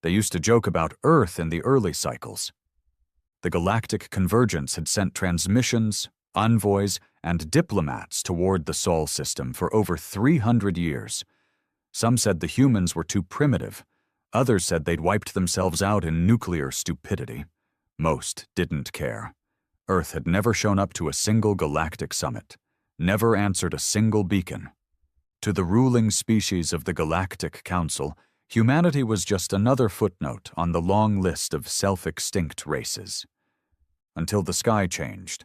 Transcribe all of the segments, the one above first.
They used to joke about Earth in the early cycles. The galactic convergence had sent transmissions, envoys, and diplomats toward the Sol system for over 300 years. Some said the humans were too primitive. Others said they'd wiped themselves out in nuclear stupidity. Most didn't care. Earth had never shown up to a single galactic summit, never answered a single beacon. To the ruling species of the Galactic Council, humanity was just another footnote on the long list of self-extinct races. Until the sky changed.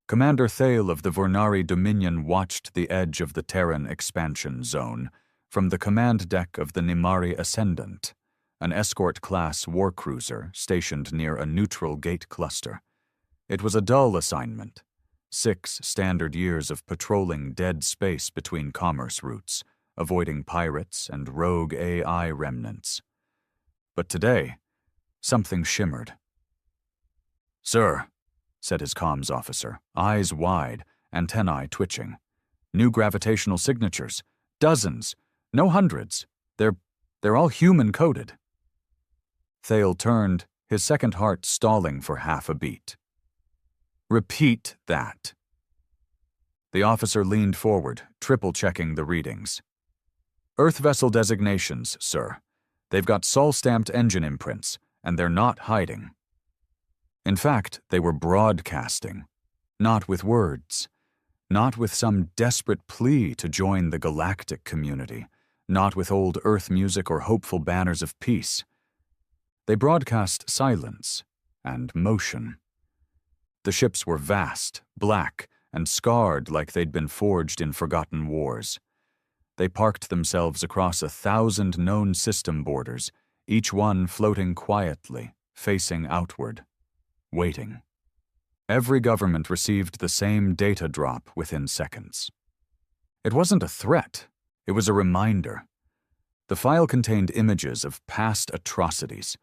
Commander Thale of the Vornari Dominion watched the edge of the Terran expansion zone from the command deck of the Nimari Ascendant, an escort-class warcruiser stationed near a neutral gate cluster. It was a dull assignment. 6 standard years of patrolling dead space between commerce routes, avoiding pirates and rogue AI remnants. But today, something shimmered. "Sir," said his comms officer, eyes wide, antennae twitching. "New gravitational signatures. Dozens. No hundreds. They're all human-coded." Thale turned, his second heart stalling for half a beat. "Repeat that." The officer leaned forward, triple-checking the readings. "Earth vessel designations, sir. They've got Sol-stamped engine imprints, and they're not hiding." In fact, they were broadcasting. Not with words. Not with some desperate plea to join the galactic community. Not with old Earth music or hopeful banners of peace. They broadcast silence and motion. The ships were vast, black, and scarred like they'd been forged in forgotten wars. They parked themselves across 1,000 known system borders, each one floating quietly, facing outward, waiting. Every government received the same data drop within seconds. It wasn't a threat, it was a reminder. The file contained images of past atrocities,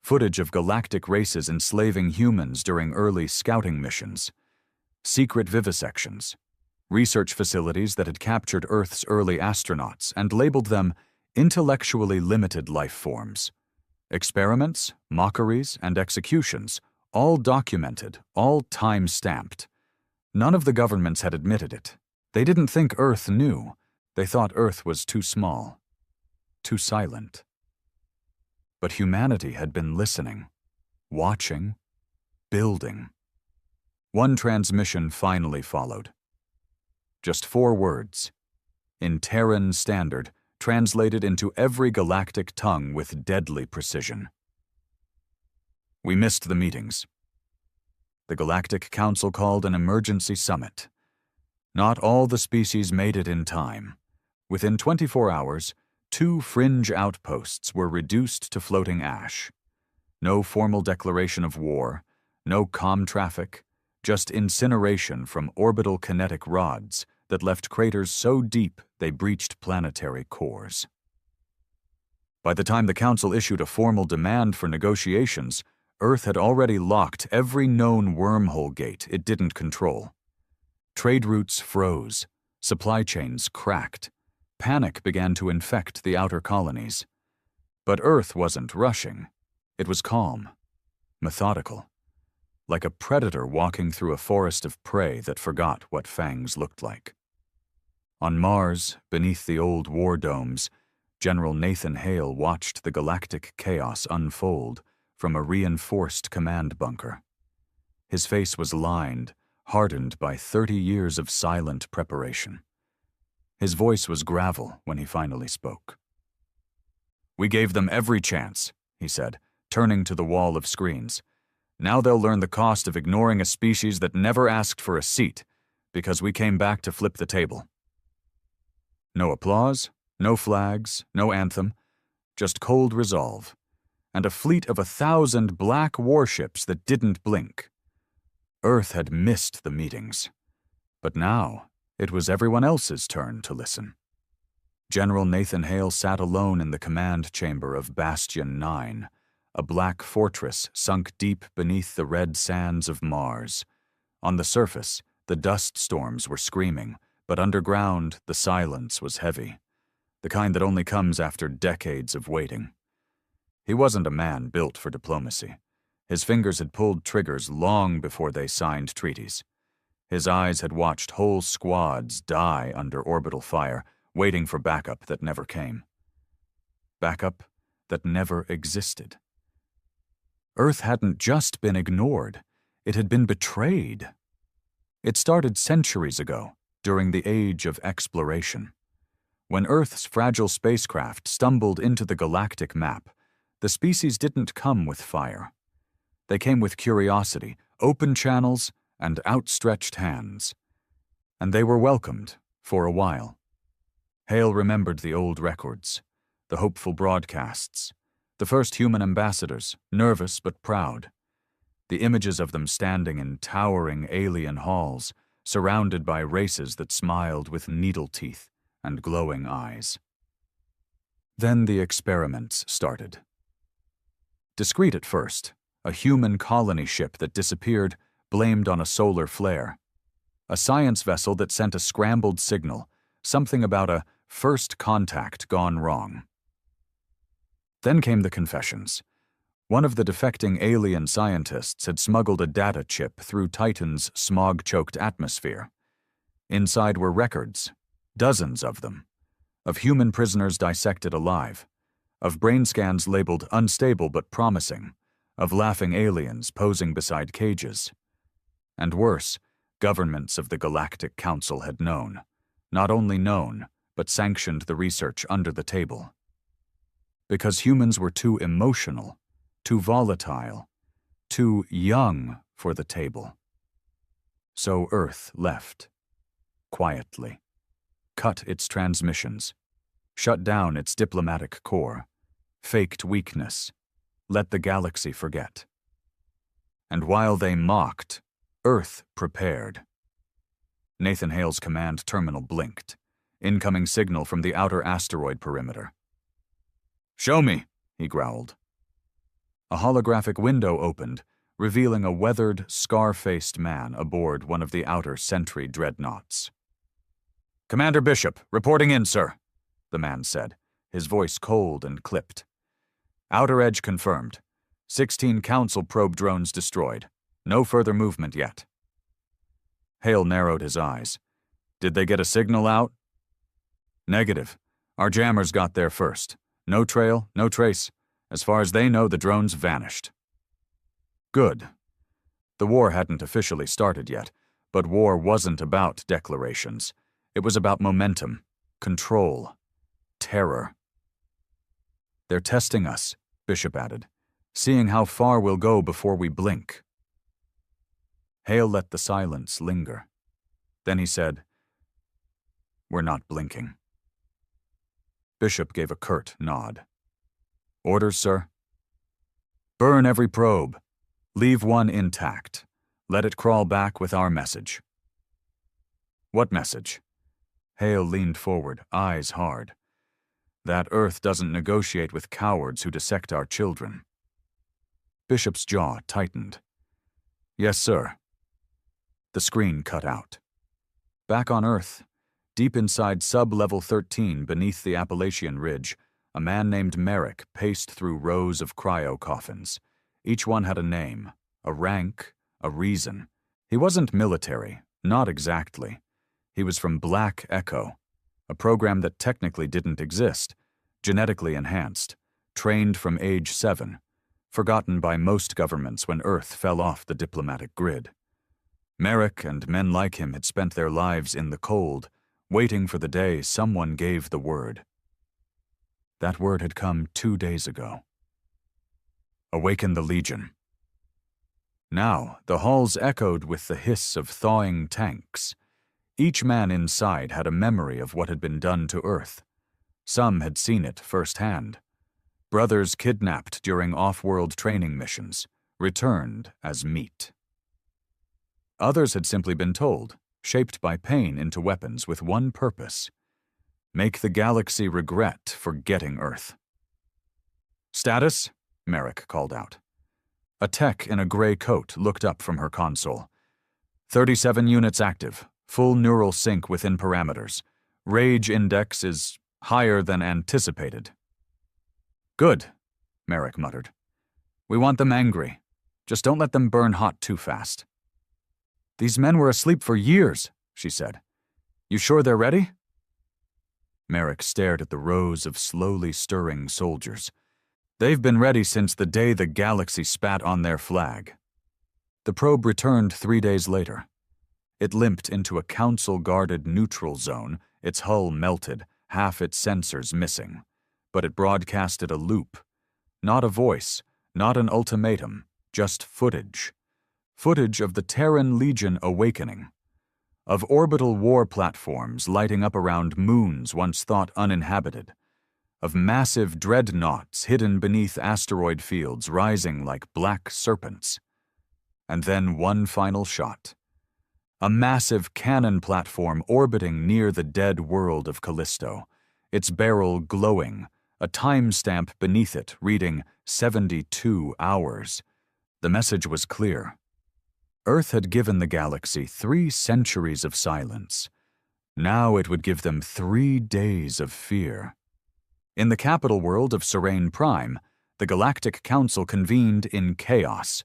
footage of galactic races enslaving humans during early scouting missions, secret vivisections, research facilities that had captured Earth's early astronauts and labeled them intellectually limited life forms, experiments, mockeries, and executions, all documented, all time-stamped. None of the governments had admitted it. They didn't think Earth knew. They thought Earth was too small, too silent. But humanity had been listening, watching, building. One transmission finally followed. Just 4 words, in Terran Standard, translated into every galactic tongue with deadly precision. "We missed the meetings. The Galactic Council called an emergency summit. Not all the species made it in time. Within 24 hours, 2 fringe outposts were reduced to floating ash. No formal declaration of war, no comm traffic, just incineration from orbital kinetic rods that left craters so deep they breached planetary cores. By the time the Council issued a formal demand for negotiations, Earth had already locked every known wormhole gate it didn't control. Trade routes froze, supply chains cracked, panic began to infect the outer colonies. But Earth wasn't rushing. It was calm, methodical, like a predator walking through a forest of prey that forgot what fangs looked like. On Mars, beneath the old war domes, General Nathan Hale watched the galactic chaos unfold from a reinforced command bunker. His face was lined, hardened by 30 years of silent preparation. His voice was gravel when he finally spoke. "We gave them every chance," he said, turning to the wall of screens. "Now they'll learn the cost of ignoring a species that never asked for a seat, because we came back to flip the table." No applause, no flags, no anthem, just cold resolve, and a fleet of 1,000 black warships that didn't blink. Earth had missed the meetings, but now it was everyone else's turn to listen. General Nathan Hale sat alone in the command chamber of Bastion 9, a black fortress sunk deep beneath the red sands of Mars. On the surface, the dust storms were screaming, but underground, the silence was heavy, the kind that only comes after decades of waiting. He wasn't a man built for diplomacy. His fingers had pulled triggers long before they signed treaties. His eyes had watched whole squads die under orbital fire, waiting for backup that never came. Backup that never existed. Earth hadn't just been ignored, it had been betrayed. It started centuries ago, during the age of exploration. When Earth's fragile spacecraft stumbled into the galactic map, the species didn't come with fire. They came with curiosity, open channels, and outstretched hands. And they were welcomed, for a while. Hale remembered the old records, the hopeful broadcasts, the first human ambassadors, nervous but proud. The images of them standing in towering alien halls, surrounded by races that smiled with needle teeth and glowing eyes. Then the experiments started. Discreet at first, a human colony ship that disappeared, blamed on a solar flare. A science vessel that sent a scrambled signal, something about a first contact gone wrong. Then came the confessions. One of the defecting alien scientists had smuggled a data chip through Titan's smog-choked atmosphere. Inside were records, dozens of them, of human prisoners dissected alive, of brain scans labeled unstable but promising, of laughing aliens posing beside cages. And worse, governments of the Galactic Council had known, not only known, but sanctioned the research under the table. Because humans were too emotional, too volatile, too young for the table. So Earth left, quietly, cut its transmissions, shut down its diplomatic corps, faked weakness, let the galaxy forget. And while they mocked, Earth prepared. Nathan Hale's command terminal blinked. Incoming signal from the outer asteroid perimeter. "Show me," he growled. A holographic window opened, revealing a weathered, scar-faced man aboard one of the outer Sentry dreadnoughts. "Commander Bishop, reporting in, sir," the man said, his voice cold and clipped. "Outer edge confirmed. 16 Council probe drones destroyed. No further movement yet." Hale narrowed his eyes. "Did they get a signal out?" "Negative. Our jammers got there first. No trail, no trace. As far as they know, the drones vanished." Good. The war hadn't officially started yet, but war wasn't about declarations. It was about momentum, control, terror. "They're testing us," Bishop added, "seeing how far we'll go before we blink." Hale let the silence linger. Then he said, "We're not blinking." Bishop gave a curt nod. "Orders, sir?" "Burn every probe. Leave one intact. Let it crawl back with our message." "What message?" Hale leaned forward, eyes hard. "That Earth doesn't negotiate with cowards who dissect our children." Bishop's jaw tightened. "Yes, sir." The screen cut out. Back on Earth, deep inside sub-level 13 beneath the Appalachian Ridge, a man named Merrick paced through rows of cryo-coffins. Each one had a name, a rank, a reason. He wasn't military, not exactly. He was from Black Echo, a program that technically didn't exist, genetically enhanced, trained from age 7, forgotten by most governments when Earth fell off the diplomatic grid. Merrick and men like him had spent their lives in the cold, waiting for the day someone gave the word. That word had come 2 days ago. "Awaken the Legion." Now, the halls echoed with the hiss of thawing tanks. Each man inside had a memory of what had been done to Earth. Some had seen it firsthand. Brothers kidnapped during off-world training missions, returned as meat. Others had simply been told, shaped by pain into weapons with one purpose: make the galaxy regret forgetting Earth. "Status?" Merrick called out. A tech in a gray coat looked up from her console. 37 units active, full neural sync within parameters. Rage index is higher than anticipated. "Good," Merrick muttered. "We want them angry. Just don't let them burn hot too fast." "These men were asleep for years," she said. "You sure they're ready?" Merrick stared at the rows of slowly stirring soldiers. "They've been ready since the day the galaxy spat on their flag." The probe returned 3 days later. It limped into a council-guarded neutral zone, its hull melted, half its sensors missing. But it broadcasted a loop. Not a voice, not an ultimatum, just footage. Footage of the Terran Legion awakening. Of orbital war platforms lighting up around moons once thought uninhabited. Of massive dreadnoughts hidden beneath asteroid fields rising like black serpents. And then one final shot. A massive cannon platform orbiting near the dead world of Callisto, its barrel glowing, a timestamp beneath it reading 72 hours. The message was clear. Earth had given the galaxy 3 centuries of silence. Now it would give them 3 days of fear. In the capital world of Serene Prime, the Galactic Council convened in chaos.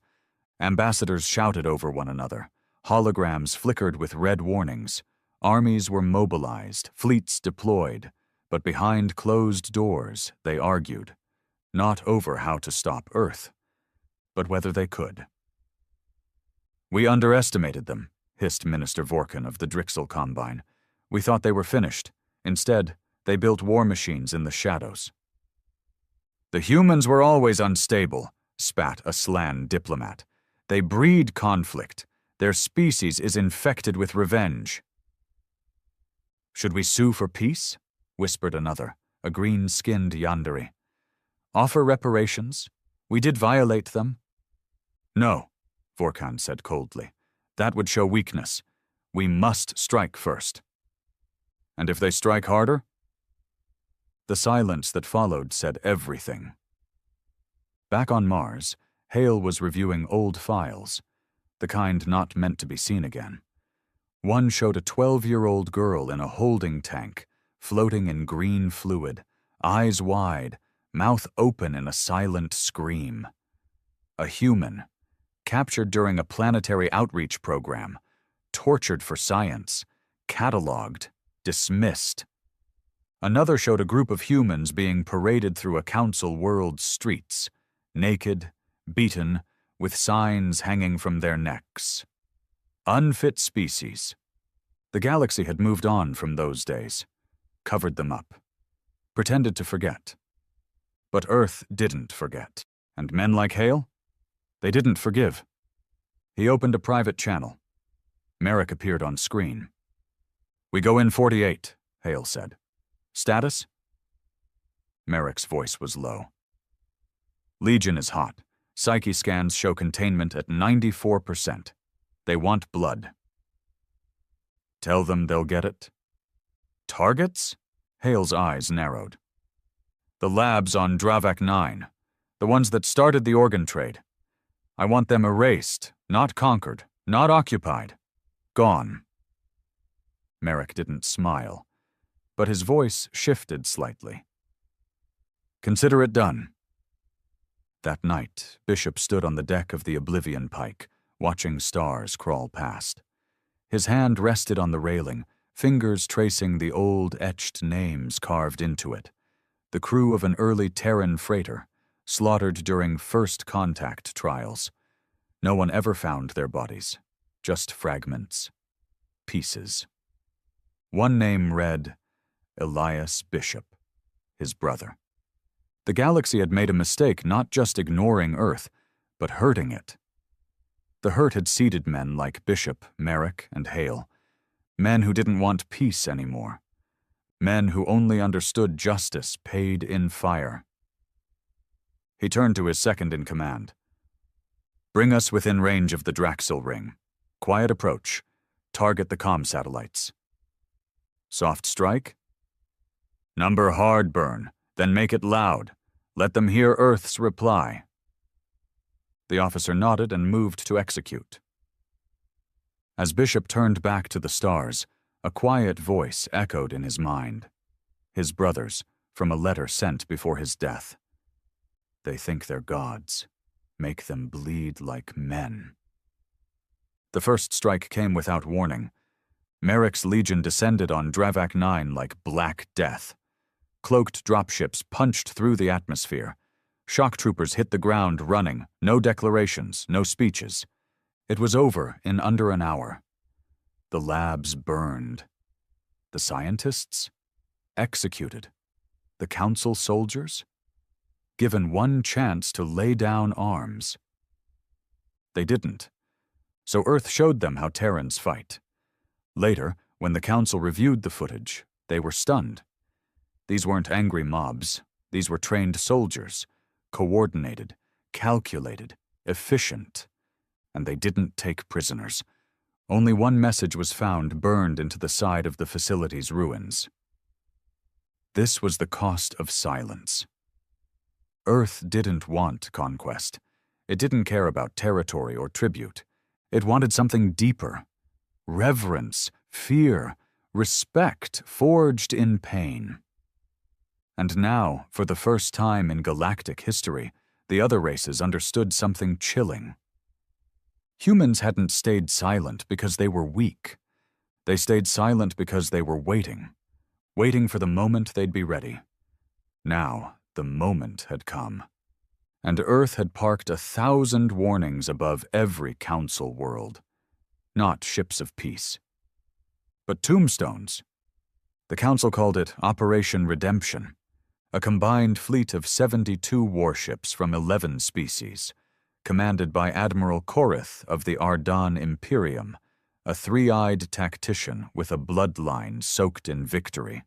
Ambassadors shouted over one another. Holograms flickered with red warnings. Armies were mobilized, fleets deployed. But behind closed doors, they argued. Not over how to stop Earth, but whether they could. "We underestimated them," hissed Minister Vorkin of the Drixel Combine. "We thought they were finished. Instead, they built war machines in the shadows." "The humans were always unstable," spat a Slan diplomat. "They breed conflict. Their species is infected with revenge." "Should we sue for peace?" whispered another, a green-skinned Yandere. "Offer reparations? We did violate them." "No," Vorkan said coldly. "That would show weakness. We must strike first." "And if they strike harder?" The silence that followed said everything. Back on Mars, Hale was reviewing old files, the kind not meant to be seen again. One showed a 12-year-old girl in a holding tank, floating in green fluid, eyes wide, mouth open in a silent scream. A human, captured during a planetary outreach program, tortured for science, cataloged, dismissed. Another showed a group of humans being paraded through a council world's streets, naked, beaten, with signs hanging from their necks. Unfit species. The galaxy had moved on from those days, covered them up, pretended to forget. But Earth didn't forget. And men like Hale? They didn't forgive. He opened a private channel. Merrick appeared on screen. "We go in 48, Hale said. "Status?" Merrick's voice was low. "Legion is hot. Psyche scans show containment at 94%. They want blood." "Tell them they'll get it." "Targets?" Hale's eyes narrowed. "The labs on Dravak 9, the ones that started the organ trade. I want them erased, not conquered, not occupied. Gone." Merrick didn't smile, but his voice shifted slightly. "Consider it done." That night, Bishop stood on the deck of the Oblivion Pike, watching stars crawl past. His hand rested on the railing, fingers tracing the old etched names carved into it. The crew of an early Terran freighter, slaughtered during first contact trials. No one ever found their bodies, just fragments, pieces. One name read, Elias Bishop, his brother. The galaxy had made a mistake not just ignoring Earth, but hurting it. The hurt had seeded men like Bishop, Merrick, and Hale. Men who didn't want peace anymore. Men who only understood justice paid in fire. He turned to his second-in-command. "Bring us within range of the Draxil ring. Quiet approach. Target the comm satellites." "Soft strike?" "Number hard burn. Then make it loud. Let them hear Earth's reply." The officer nodded and moved to execute. As Bishop turned back to the stars, a quiet voice echoed in his mind. His brother's, from a letter sent before his death. They think they're gods. Make them bleed like men. The first strike came without warning. Merrick's legion descended on Dravak 9 like black death. Cloaked dropships punched through the atmosphere. Shock troopers hit the ground running, no declarations, no speeches. It was over in under an hour. The labs burned. The scientists? Executed. The council soldiers? Given one chance to lay down arms. They didn't. So Earth showed them how Terrans fight. Later, when the council reviewed the footage, they were stunned. These weren't angry mobs. These were trained soldiers, coordinated, calculated, efficient. And they didn't take prisoners. Only one message was found burned into the side of the facility's ruins. This was the cost of silence. Earth didn't want conquest. It didn't care about territory or tribute. It wanted something deeper. Reverence, fear, respect forged in pain. And now, for the first time in galactic history, the other races understood something chilling. Humans hadn't stayed silent because they were weak. They stayed silent because they were waiting for the moment they'd be ready. Now, the moment had come. And Earth had parked 1,000 warnings above every council world. Not ships of peace, but tombstones. The council called it Operation Redemption, a combined fleet of 72 warships from 11 species, commanded by Admiral Korith of the Ardan Imperium, a three-eyed tactician with a bloodline soaked in victory.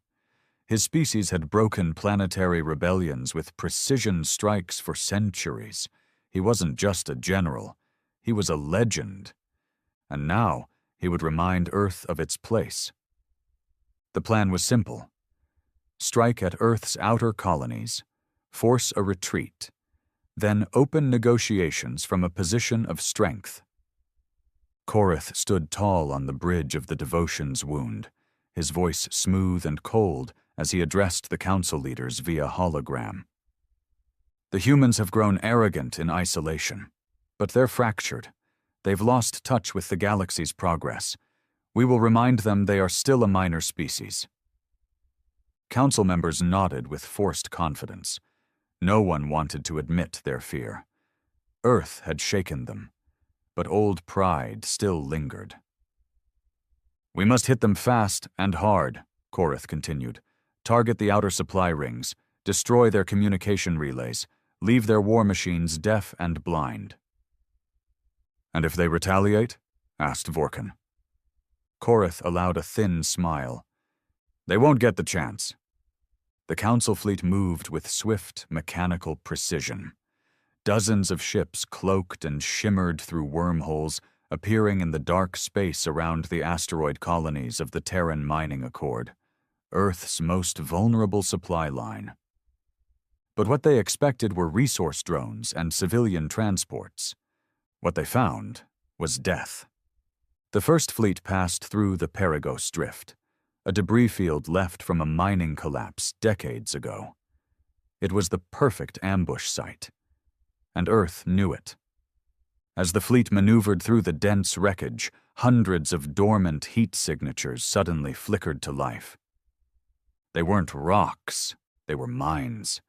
His species had broken planetary rebellions with precision strikes for centuries. He wasn't just a general, he was a legend. And now he would remind Earth of its place. The plan was simple. Strike at Earth's outer colonies, force a retreat, then open negotiations from a position of strength. Korith stood tall on the bridge of the Devotion's Wound, his voice smooth and cold as he addressed the council leaders via hologram. The humans have grown arrogant in isolation, but they're fractured. They've lost touch with the galaxy's progress. We will remind them they are still a minor species. Council members nodded with forced confidence. No one wanted to admit their fear. Earth had shaken them, but old pride still lingered. We must hit them fast and hard, Korith continued. Target the outer supply rings, destroy their communication relays, leave their war machines deaf and blind. And if they retaliate? Asked Vorkan. Korith allowed a thin smile. They won't get the chance. The council fleet moved with swift, mechanical precision. Dozens of ships cloaked and shimmered through wormholes, appearing in the dark space around the asteroid colonies of the Terran Mining Accord, Earth's most vulnerable supply line. But what they expected were resource drones and civilian transports. What they found was death. The first fleet passed through the Perigos Drift, a debris field left from a mining collapse decades ago. It was the perfect ambush site, and Earth knew it. As the fleet maneuvered through the dense wreckage, hundreds of dormant heat signatures suddenly flickered to life. They weren't rocks, they were mines,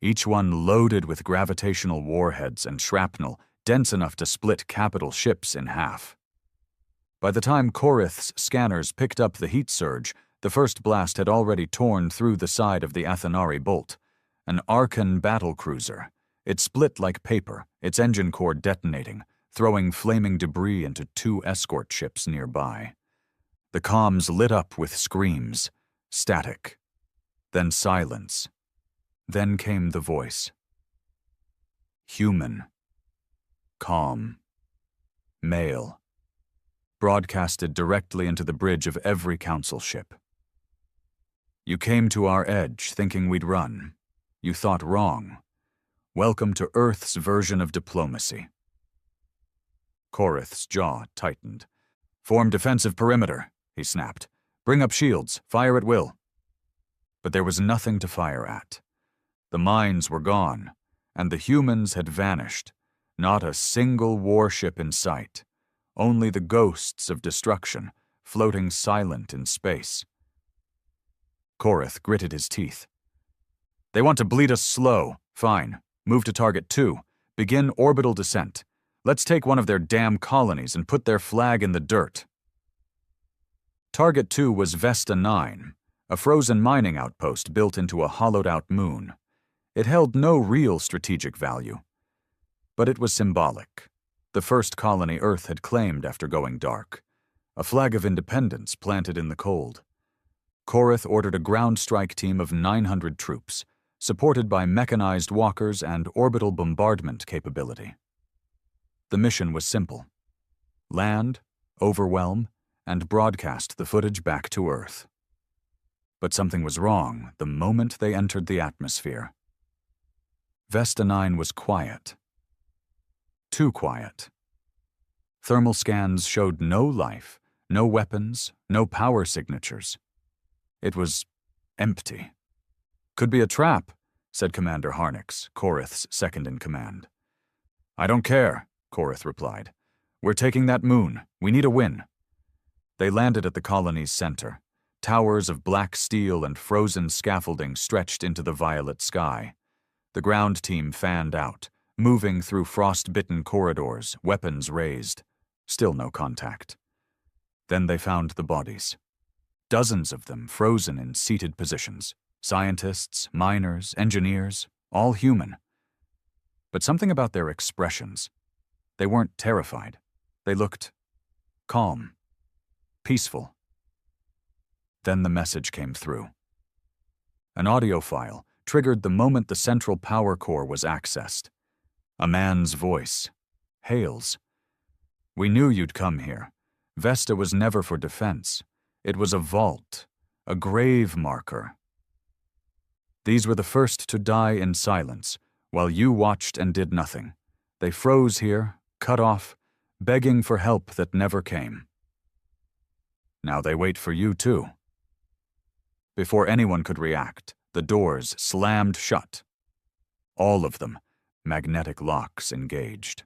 each one loaded with gravitational warheads and shrapnel dense enough to split capital ships in half. By the time Korith's scanners picked up the heat surge, the first blast had already torn through the side of the Athanari Bolt, an Arkan battlecruiser. It split like paper, its engine core detonating, throwing flaming debris into 2 escort ships nearby. The comms lit up with screams, static, then silence. Then came the voice. Human. Calm. Male. Broadcasted directly into the bridge of every council ship. You came to our edge thinking we'd run. You thought wrong. Welcome to Earth's version of diplomacy. Korith's jaw tightened. Form defensive perimeter, he snapped. Bring up shields, fire at will. But there was nothing to fire at. The mines were gone, and the humans had vanished. Not a single warship in sight, only the ghosts of destruction, floating silent in space. Korith gritted his teeth. They want to bleed us slow. Fine. Move to Target 2. Begin orbital descent. Let's take one of their damn colonies and put their flag in the dirt. Target 2 was Vesta 9, a frozen mining outpost built into a hollowed-out moon. It held no real strategic value, but it was symbolic. The first colony Earth had claimed after going dark. A flag of independence planted in the cold. Korith ordered a ground strike team of 900 troops, supported by mechanized walkers and orbital bombardment capability. The mission was simple: land, overwhelm, and broadcast the footage back to Earth. But something was wrong the moment they entered the atmosphere. Vesta 9 was quiet. Too quiet. Thermal scans showed no life, no weapons, no power signatures. It was empty. Could be a trap, said Commander Harnix, Korith's second-in-command. I don't care, Korith replied. We're taking that moon. We need a win. They landed at the colony's center. Towers of black steel and frozen scaffolding stretched into the violet sky. The ground team fanned out, moving through frost-bitten corridors, weapons raised. Still no contact. Then they found the bodies. Dozens of them frozen in seated positions. Scientists, miners, engineers, all human. But something about their expressions. They weren't terrified. They looked calm, peaceful. Then the message came through. An audio file triggered the moment the central power core was accessed. A man's voice. Hales. We knew you'd come here. Vesta was never for defense. It was a vault, a grave marker. These were the first to die in silence, while you watched and did nothing. They froze here, cut off, begging for help that never came. Now they wait for you too. Before anyone could react, the doors slammed shut. All of them, magnetic locks engaged.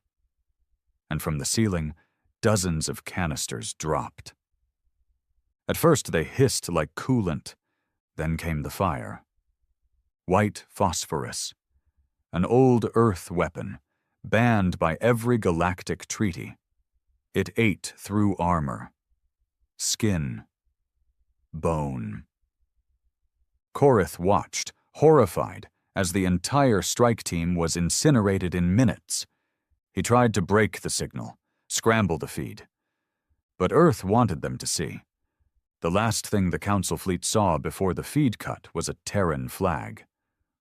And from the ceiling, dozens of canisters dropped. At first they hissed like coolant, then came the fire. White phosphorus, an old Earth weapon, banned by every galactic treaty. It ate through armor, skin, bone. Korith watched, horrified, as the entire strike team was incinerated in minutes. He tried to break the signal, scramble the feed. But Earth wanted them to see. The last thing the Council fleet saw before the feed cut was a Terran flag,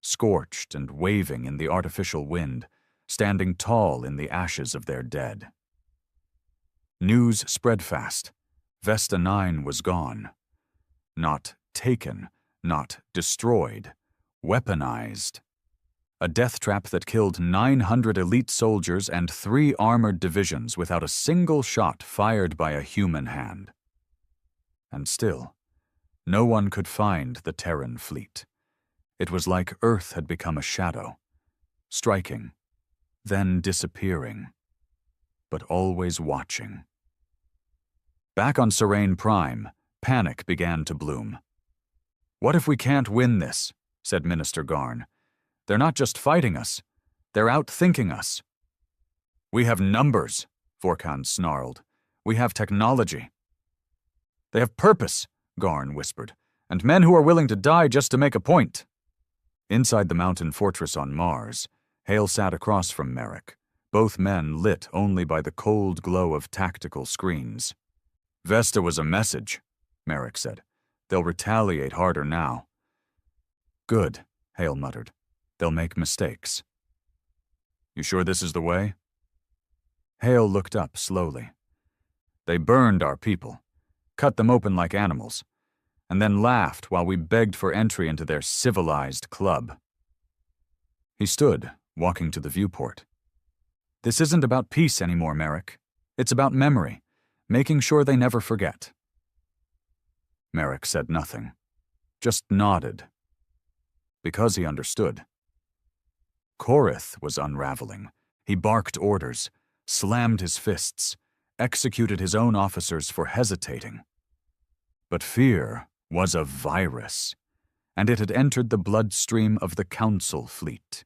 scorched and waving in the artificial wind, standing tall in the ashes of their dead. News spread fast. Vesta 9 was gone. Not taken, not destroyed, weaponized. A death trap that killed 900 elite soldiers and 3 armored divisions without a single shot fired by a human hand. And still, no one could find the Terran fleet. It was like Earth had become a shadow, striking, then disappearing, but always watching. Back on Serene Prime, panic began to bloom. What if we can't win this? Said Minister Garn. They're not just fighting us, they're outthinking us. We have numbers, Vorkan snarled. We have technology. They have purpose, Garn whispered, and men who are willing to die just to make a point. Inside the mountain fortress on Mars, Hale sat across from Merrick, both men lit only by the cold glow of tactical screens. Vesta was a message, Merrick said. They'll retaliate harder now. Good, Hale muttered. They'll make mistakes. You sure this is the way? Hale looked up slowly. They burned our people, cut them open like animals, and then laughed while we begged for entry into their civilized club. He stood, walking to the viewport. This isn't about peace anymore, Merrick. It's about memory, making sure they never forget. Merrick said nothing, just nodded, because he understood. Korith was unraveling. He barked orders, slammed his fists, executed his own officers for hesitating. But fear was a virus, and it had entered the bloodstream of the Council fleet.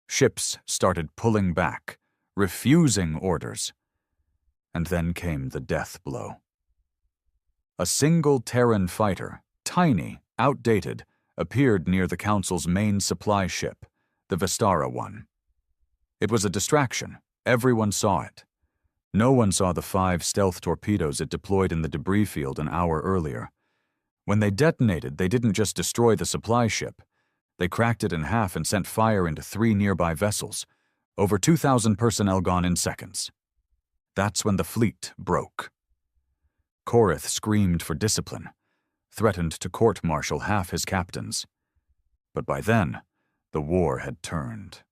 Ships started pulling back, refusing orders. And then came the death blow. A single Terran fighter, tiny, outdated, appeared near the Council's main supply ship, the Vistara one. It was a distraction. Everyone saw it. No one saw the 5 stealth torpedoes it deployed in the debris field an hour earlier. When they detonated, they didn't just destroy the supply ship. They cracked it in half and sent fire into 3 nearby vessels. Over 2,000 personnel gone in seconds. That's when the fleet broke. Korith screamed for discipline, threatened to court-martial half his captains. But by then, the war had turned.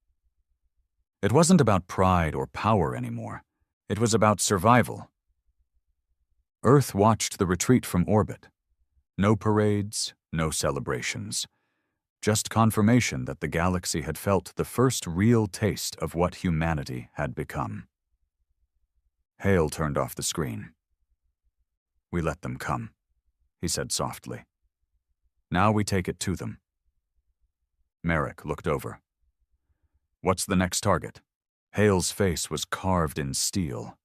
It wasn't about pride or power anymore. It was about survival. Earth watched the retreat from orbit. No parades, no celebrations. Just confirmation that the galaxy had felt the first real taste of what humanity had become. Hale turned off the screen. "We let them come," he said softly. "Now we take it to them." Merrick looked over. "What's the next target?" Hale's face was carved in steel.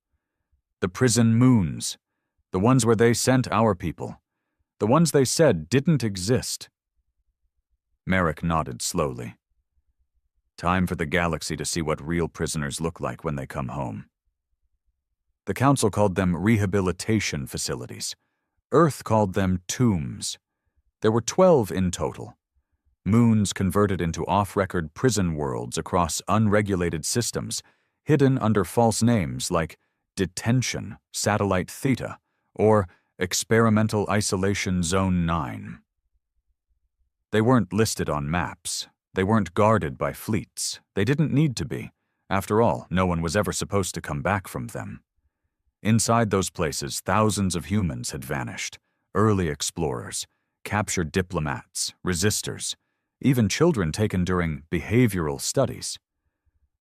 "The prison moons. The ones where they sent our people. The ones they said didn't exist." Merrick nodded slowly. "Time for the galaxy to see what real prisoners look like when they come home." The Council called them rehabilitation facilities. Earth called them tombs. There were 12 in total. Moons converted into off-record prison worlds across unregulated systems, hidden under false names like Detention, Satellite Theta, or Experimental Isolation Zone 9. They weren't listed on maps. They weren't guarded by fleets. They didn't need to be. After all, no one was ever supposed to come back from them. Inside those places, thousands of humans had vanished. Early explorers, captured diplomats, resistors, even children taken during behavioral studies.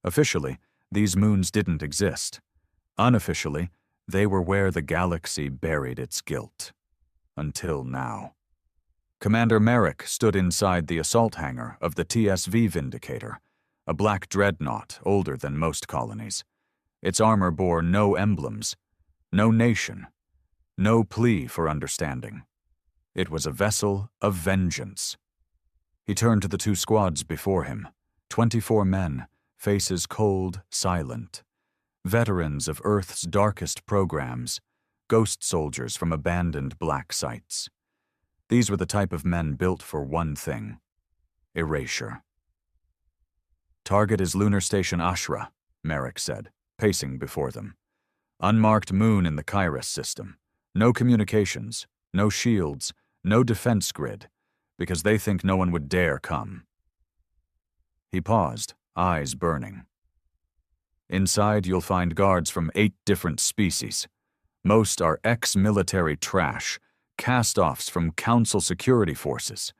Officially, these moons didn't exist. Unofficially, they were where the galaxy buried its guilt. Until now. Commander Merrick stood inside the assault hangar of the TSV Vindicator, a black dreadnought older than most colonies. Its armor bore no emblems, no nation, no plea for understanding. It was a vessel of vengeance. He turned to the 2 squads before him, 24 men, faces cold, silent. Veterans of Earth's darkest programs, ghost soldiers from abandoned black sites. These were the type of men built for one thing: erasure. "Target is Lunar Station Ashra," Merrick said, pacing before them. "Unmarked moon in the Kairos system. No communications, no shields, no defense grid, because they think no one would dare come." He paused, eyes burning. "Inside, you'll find guards from 8 different species. Most are ex-military trash, cast-offs from Council security forces.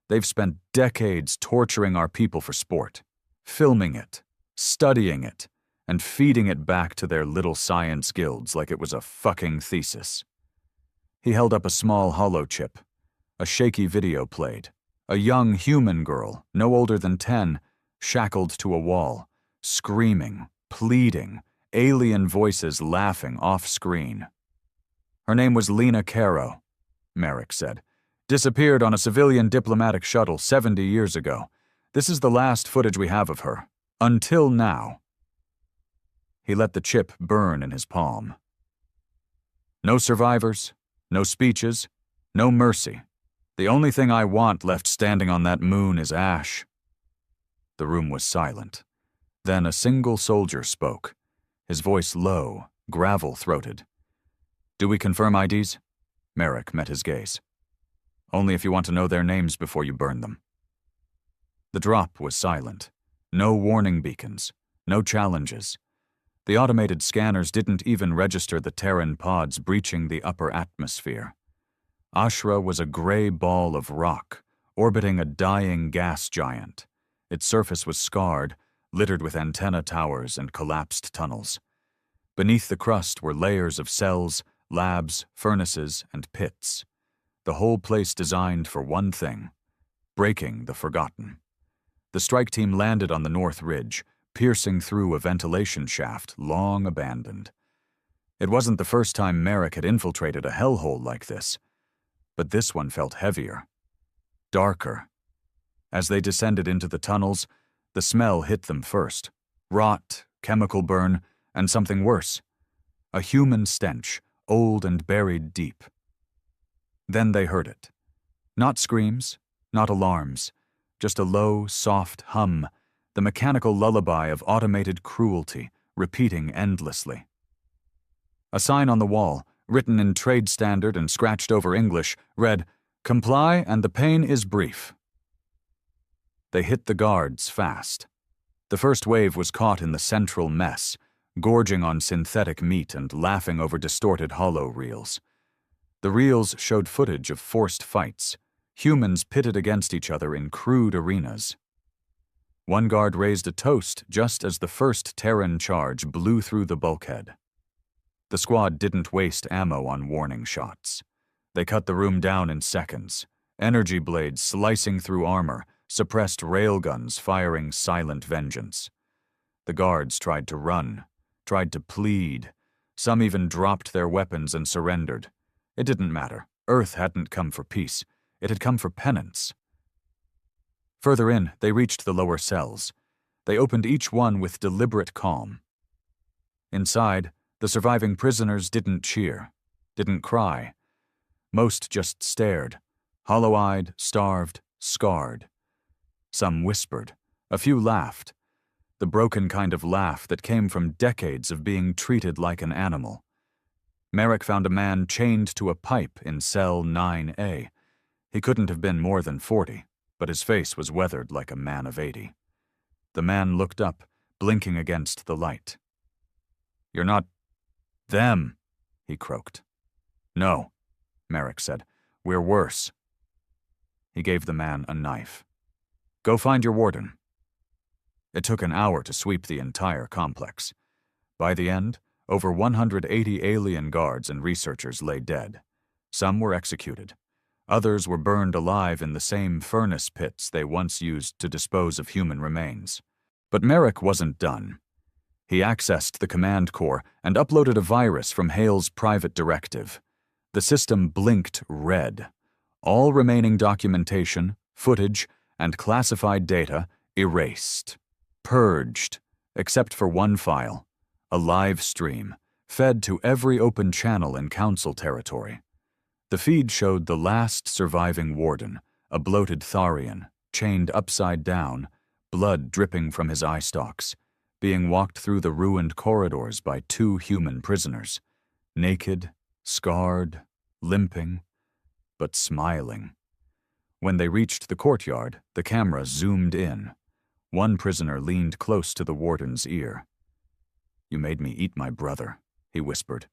They've spent decades torturing our people for sport, filming it, studying it, and feeding it back to their little science guilds like it was a fucking thesis." He held up a small hollow chip. A shaky video played. A young human girl, no older than 10, shackled to a wall, screaming, pleading, alien voices laughing off-screen. "Her name was Lena Caro," Merrick said. "Disappeared on a civilian diplomatic shuttle 70 years ago. This is the last footage we have of her. Until now." He let the chip burn in his palm. "No survivors, no speeches, no mercy. The only thing I want left standing on that moon is ash." The room was silent. Then a single soldier spoke, his voice low, gravel-throated. "Do we confirm IDs?" Merrick met his gaze. "Only if you want to know their names before you burn them." The drop was silent. No warning beacons, no challenges. The automated scanners didn't even register the Terran pods breaching the upper atmosphere. Ashra was a gray ball of rock, orbiting a dying gas giant. Its surface was scarred, littered with antenna towers and collapsed tunnels. Beneath the crust were layers of cells, labs, furnaces, and pits. The whole place designed for one thing: breaking the forgotten. The strike team landed on the north ridge, piercing through a ventilation shaft long abandoned. It wasn't the first time Merrick had infiltrated a hellhole like this, but this one felt heavier, darker. As they descended into the tunnels, the smell hit them first: rot, chemical burn, and something worse: a human stench, old and buried deep. Then they heard it. Not screams, not alarms, just a low, soft hum, the mechanical lullaby of automated cruelty, repeating endlessly. A sign on the wall, written in trade standard and scratched over English, read, "Comply and the pain is brief." They hit the guards fast. The first wave was caught in the central mess, gorging on synthetic meat and laughing over distorted hollow reels. The reels showed footage of forced fights, humans pitted against each other in crude arenas. One guard raised a toast just as the first Terran charge blew through the bulkhead. The squad didn't waste ammo on warning shots. They cut the room down in seconds, energy blades slicing through armor, suppressed railguns firing silent vengeance. The guards tried to run, tried to plead. Some even dropped their weapons and surrendered. It didn't matter. Earth hadn't come for peace. It had come for penance. Further in, they reached the lower cells. They opened each one with deliberate calm. Inside, the surviving prisoners didn't cheer, didn't cry. Most just stared, hollow-eyed, starved, scarred. Some whispered. A few laughed. The broken kind of laugh that came from decades of being treated like an animal. Merrick found a man chained to a pipe in cell 9A. He couldn't have been more than 40, but his face was weathered like a man of 80. The man looked up, blinking against the light. "You're not them," he croaked. "No," Merrick said. "We're worse." He gave the man a knife. "Go find your warden." It took an hour to sweep the entire complex. By the end, over 180 alien guards and researchers lay dead. Some were executed. Others were burned alive in the same furnace pits they once used to dispose of human remains. But Merrick wasn't done. He accessed the command core and uploaded a virus from Hale's private directive. The system blinked red. All remaining documentation, footage, and classified data erased, purged, except for one file, a live stream, fed to every open channel in Council territory. The feed showed the last surviving warden, a bloated Tharian, chained upside down, blood dripping from his eye stalks, being walked through the ruined corridors by 2 human prisoners, naked, scarred, limping, but smiling. When they reached the courtyard, the camera zoomed in. One prisoner leaned close to the warden's ear. "You made me eat my brother," he whispered.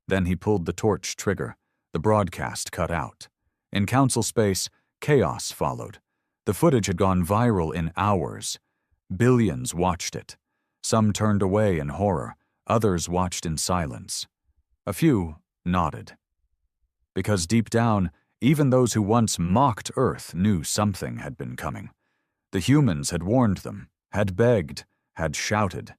Then he pulled the torch trigger. The broadcast cut out. In Council space, chaos followed. The footage had gone viral in hours. Billions watched it. Some turned away in horror. Others watched in silence. A few nodded. Because deep down, even those who once mocked Earth knew something had been coming. The humans had warned them, had begged, had shouted.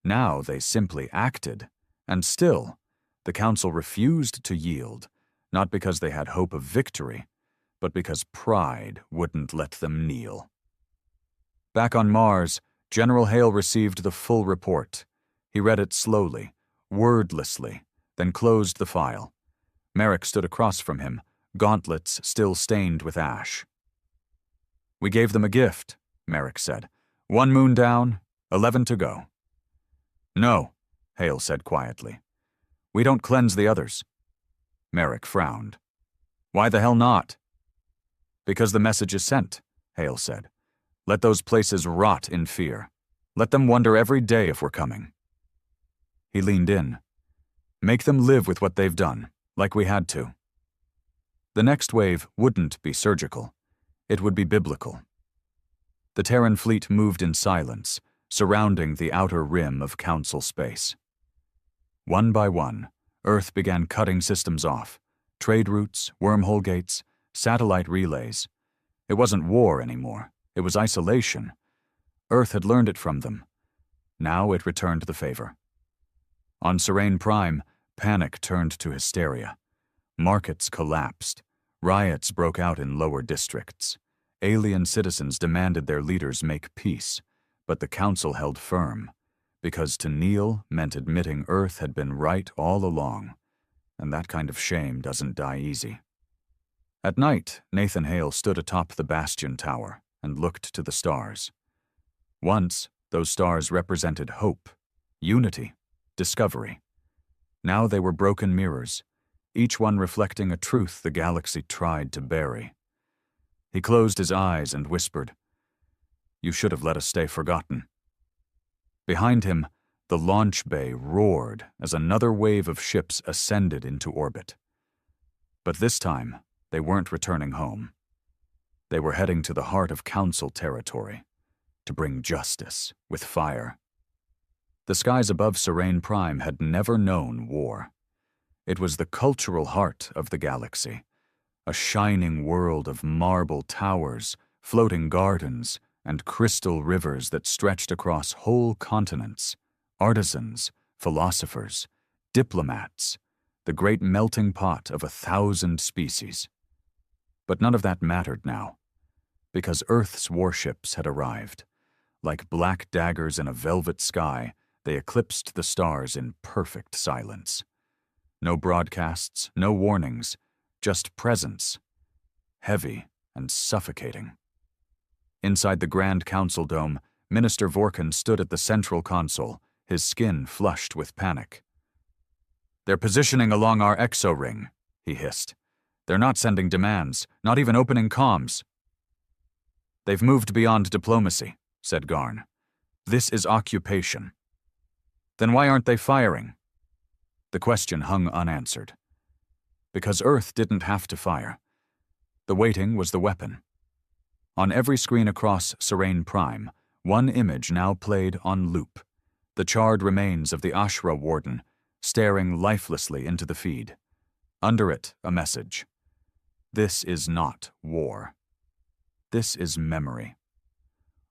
Now they simply acted. And still, the Council refused to yield, not because they had hope of victory, but because pride wouldn't let them kneel. Back on Mars, General Hale received the full report. He read it slowly, wordlessly, then closed the file. Merrick stood across from him, gauntlets still stained with ash. "We gave them a gift," Merrick said. "1 moon down, 11 to go." "No," Hale said quietly. "We don't cleanse the others." Merrick frowned. "Why the hell not?" "Because the message is sent," Hale said. "Let those places rot in fear. Let them wonder every day if we're coming." He leaned in. "Make them live with what they've done, like we had to." The next wave wouldn't be surgical. It would be biblical. The Terran fleet moved in silence, surrounding the outer rim of Council space. One by one, Earth began cutting systems off: trade routes, wormhole gates, satellite relays. It wasn't war anymore. It was isolation. Earth had learned it from them. Now it returned the favor. On Serene Prime, panic turned to hysteria. Markets collapsed. Riots broke out in lower districts. Alien citizens demanded their leaders make peace, but the Council held firm, because to kneel meant admitting Earth had been right all along, and that kind of shame doesn't die easy. At night, Nathan Hale stood atop the Bastion Tower and looked to the stars. Once, those stars represented hope, unity, discovery. Now they were broken mirrors, each one reflecting a truth the galaxy tried to bury. He closed his eyes and whispered, "You should have let us stay forgotten." Behind him, the launch bay roared as another wave of ships ascended into orbit. But this time, they weren't returning home. They were heading to the heart of Council territory, to bring justice with fire. The skies above Serene Prime had never known war. It was the cultural heart of the galaxy, a shining world of marble towers, floating gardens, and crystal rivers that stretched across whole continents, artisans, philosophers, diplomats, the great melting pot of 1,000 species. But none of that mattered now, because Earth's warships had arrived. Like black daggers in a velvet sky, they eclipsed the stars in perfect silence. No broadcasts, no warnings, just presence, heavy and suffocating. Inside the Grand Council Dome, Minister Vorkan stood at the central console, his skin flushed with panic. "They're positioning along our exo-ring," he hissed. "They're not sending demands, not even opening comms." "They've moved beyond diplomacy," said Garn. "This is occupation." "Then why aren't they firing?" The question hung unanswered. Because Earth didn't have to fire. The waiting was the weapon. On every screen across Serene Prime, one image now played on loop: the charred remains of the Ashra Warden, staring lifelessly into the feed. Under it, a message. This is not war. This is memory.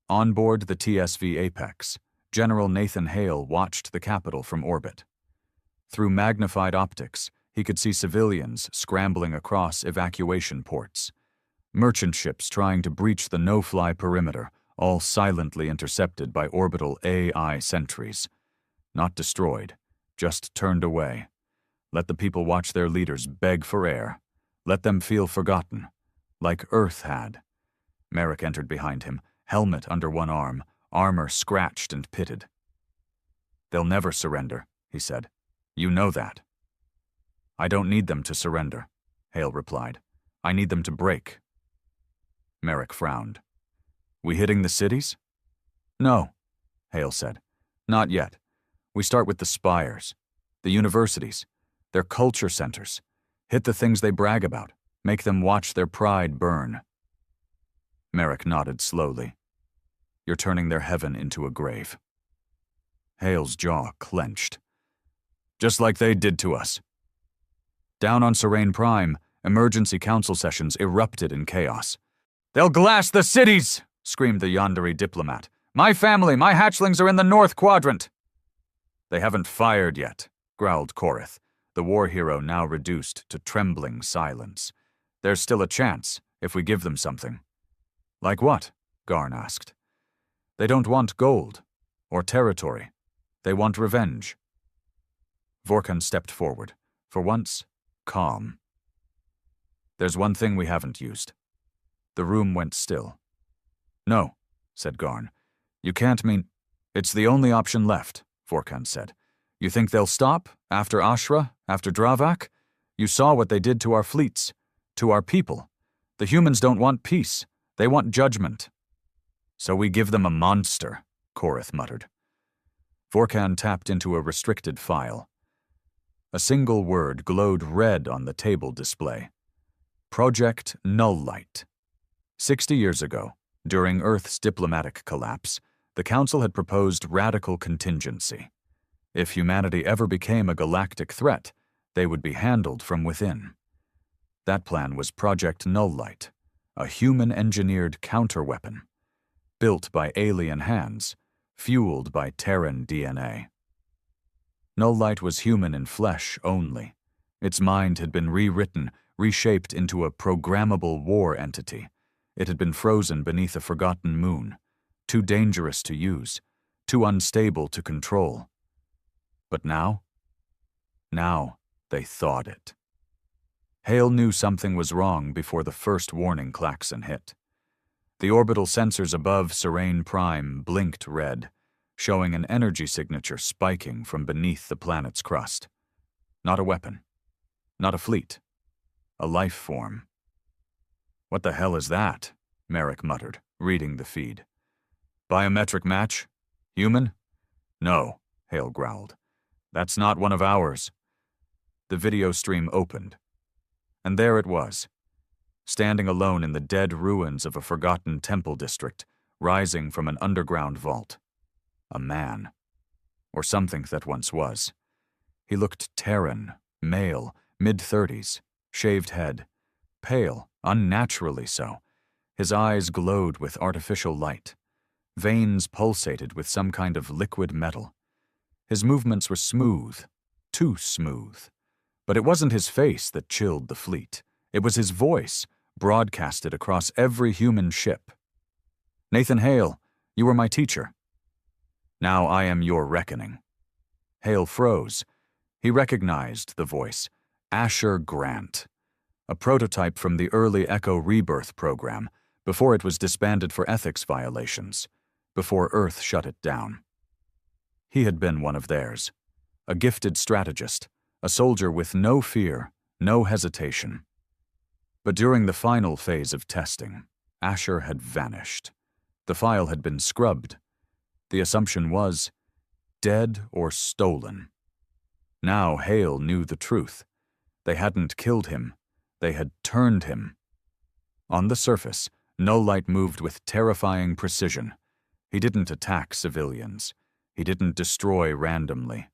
On board the TSV Apex, General Nathan Hale watched the capital from orbit. Through magnified optics, he could see civilians scrambling across evacuation ports. Merchant ships trying to breach the no-fly perimeter, all silently intercepted by orbital AI sentries. Not destroyed, just turned away. Let the people watch their leaders beg for air. Let them feel forgotten, like Earth had. Merrick entered behind him, helmet under one arm, armor scratched and pitted. "They'll never surrender," he said. "You know that." "I don't need them to surrender," Hale replied. "I need them to break." Merrick frowned. "We hitting the cities?" "No," Hale said. "Not yet. We start with the spires, the universities, their culture centers. Hit the things they brag about. Make them watch their pride burn." Merrick nodded slowly. "You're turning their heaven into a grave." Hale's jaw clenched. "Just like they did to us." Down on Serene Prime, emergency council sessions erupted in chaos. "They'll glass the cities!" screamed the Yandere diplomat. "My family, my hatchlings are in the North Quadrant!" "They haven't fired yet," growled Korith, the war hero now reduced to trembling silence. "There's still a chance, if we give them something." "Like what?" Garn asked. "They don't want gold, or territory. They want revenge." Vorkan stepped forward, for once, calm. "There's one thing we haven't used." The room went still. "No," said Garn. "You can't mean—" "It's the only option left," Vorkan said. "You think they'll stop, after Ashra, after Dravak? You saw what they did to our fleets, to our people. The humans don't want peace. They want judgment." "So we give them a monster," Korith muttered. Vorkan tapped into a restricted file. A single word glowed red on the table display. Project Null Light. 60 years ago, during Earth's diplomatic collapse, the Council had proposed radical contingency. If humanity ever became a galactic threat, they would be handled from within. That plan was Project Nulllight, a human-engineered counterweapon, built by alien hands, fueled by Terran DNA. Nulllight was human in flesh only. Its mind had been rewritten, reshaped into a programmable war entity. It had been frozen beneath a forgotten moon, too dangerous to use, too unstable to control. But now they thawed it. Hale knew something was wrong before the first warning klaxon hit. The orbital sensors above Serene Prime blinked red, showing an energy signature spiking from beneath the planet's crust. Not a weapon. Not a fleet. A life form. "What the hell is that?" Merrick muttered, reading the feed. "Biometric match? Human?" "No," Hale growled. "That's not one of ours." The video stream opened. And there it was, standing alone in the dead ruins of a forgotten temple district, rising from an underground vault. A man. Or something that once was. He looked Terran, male, mid-30s, shaved head, pale, unnaturally so. His eyes glowed with artificial light. Veins pulsated with some kind of liquid metal. His movements were smooth, too smooth. But it wasn't his face that chilled the fleet. It was his voice, broadcasted across every human ship. "Nathan Hale, you were my teacher. Now I am your reckoning." Hale froze. He recognized the voice. Asher Grant, a prototype from the early Echo Rebirth program, before it was disbanded for ethics violations, before Earth shut it down. He had been one of theirs, a gifted strategist, a soldier with no fear, no hesitation. But during the final phase of testing, Asher had vanished. The file had been scrubbed. The assumption was dead or stolen. Now Hale knew the truth. They hadn't killed him. They had turned him. On the surface, Nulllight moved with terrifying precision. He didn't attack civilians. He didn't destroy randomly.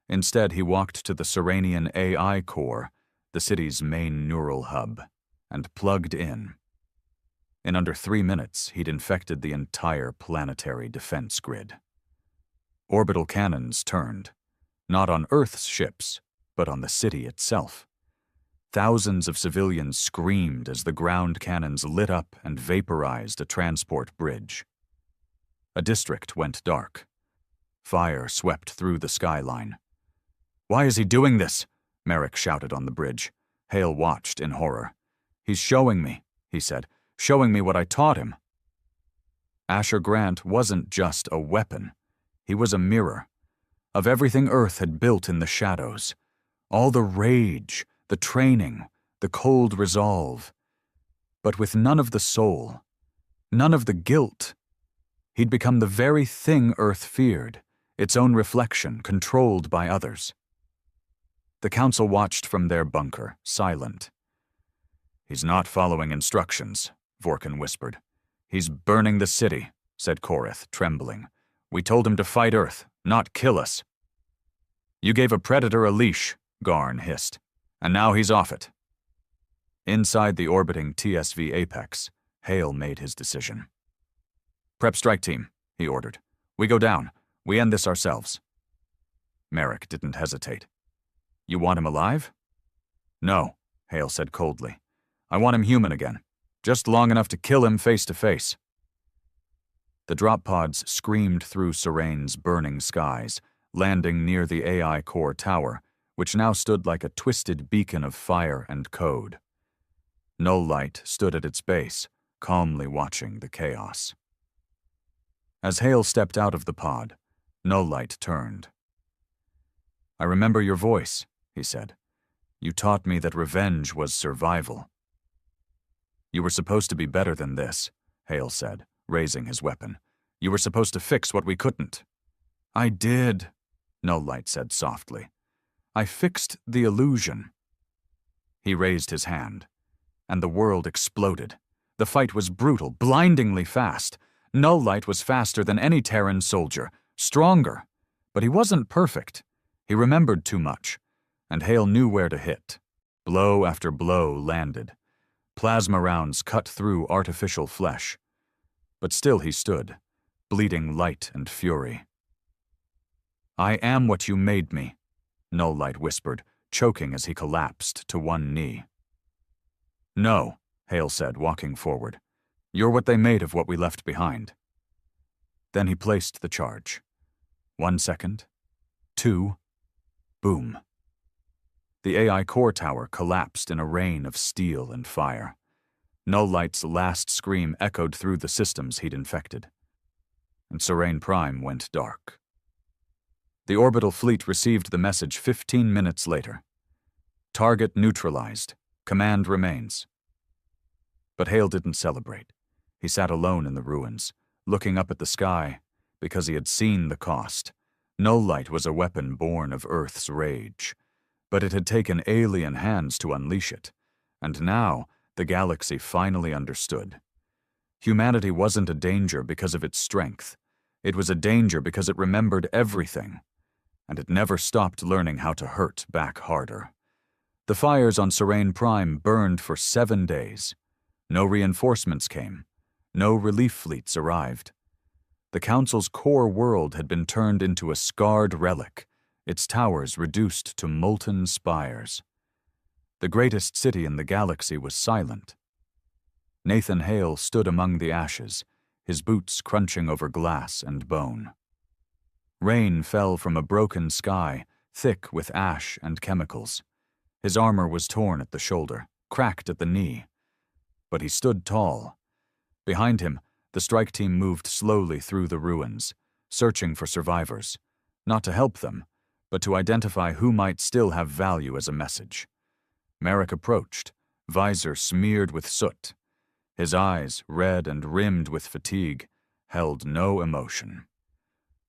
Instead, he walked to the Serenian AI core, the city's main neural hub, and plugged in. In under 3 minutes, he'd infected the entire planetary defense grid. Orbital cannons turned, not on Earth's ships, but on the city itself. Thousands of civilians screamed as the ground cannons lit up and vaporized a transport bridge. A district went dark. Fire swept through the skyline. "Why is he doing this?" Merrick shouted on the bridge. Hale watched in horror. "He's showing me," he said, "showing me what I taught him." Asher Grant wasn't just a weapon. He was a mirror of everything Earth had built in the shadows. All the rage, the training, the cold resolve. But with none of the soul, none of the guilt. He'd become the very thing Earth feared, its own reflection controlled by others. The Council watched from their bunker, silent. "He's not following instructions," Vorkin whispered. "He's burning the city," said Korith, trembling. "We told him to fight Earth, not kill us." "You gave a predator a leash," Garn hissed, "and now he's off it." Inside the orbiting TSV Apex, Hale made his decision. "Prep strike team," he ordered. "We go down. We end this ourselves." Merrick didn't hesitate. "You want him alive?" "No," Hale said coldly. "I want him human again, just long enough to kill him face to face." The drop pods screamed through Serene's burning skies, landing near the AI core tower, which now stood like a twisted beacon of fire and code. Nulllight stood at its base, calmly watching the chaos. As Hale stepped out of the pod, Nulllight turned. "I remember your voice," he said. "You taught me that revenge was survival." "You were supposed to be better than this," Hale said, raising his weapon. "You were supposed to fix what we couldn't." "I did," Nulllight said softly. "I fixed the illusion." He raised his hand, and the world exploded. The fight was brutal, blindingly fast. Null light was faster than any Terran soldier, stronger, but he wasn't perfect. He remembered too much, and Hale knew where to hit. Blow after blow landed. Plasma rounds cut through artificial flesh. But still he stood, bleeding light and fury. "I am what you made me," Null light whispered, choking as he collapsed to one knee. "No," Hale said, walking forward. "You're what they made of what we left behind." Then he placed the charge. 1 second. 2. Boom. The AI core tower collapsed in a rain of steel and fire. Null light's last scream echoed through the systems he'd infected. And Serene Prime went dark. The orbital fleet received the message 15 minutes later. Target neutralized. Command remains. But Hale didn't celebrate. He sat alone in the ruins, looking up at the sky, because he had seen the cost. Null light was a weapon born of Earth's rage, but it had taken alien hands to unleash it, and now the galaxy finally understood. Humanity wasn't a danger because of its strength. It was a danger because it remembered everything, and it never stopped learning how to hurt back harder. The fires on Serene Prime burned for 7 days. No reinforcements came. No relief fleets arrived. The Council's core world had been turned into a scarred relic, its towers reduced to molten spires. The greatest city in the galaxy was silent. Nathan Hale stood among the ashes, his boots crunching over glass and bone. Rain fell from a broken sky, thick with ash and chemicals. His armor was torn at the shoulder, cracked at the knee. But he stood tall. Behind him, the strike team moved slowly through the ruins, searching for survivors, not to help them, but to identify who might still have value as a message. Merrick approached, visor smeared with soot. His eyes, red and rimmed with fatigue, held no emotion.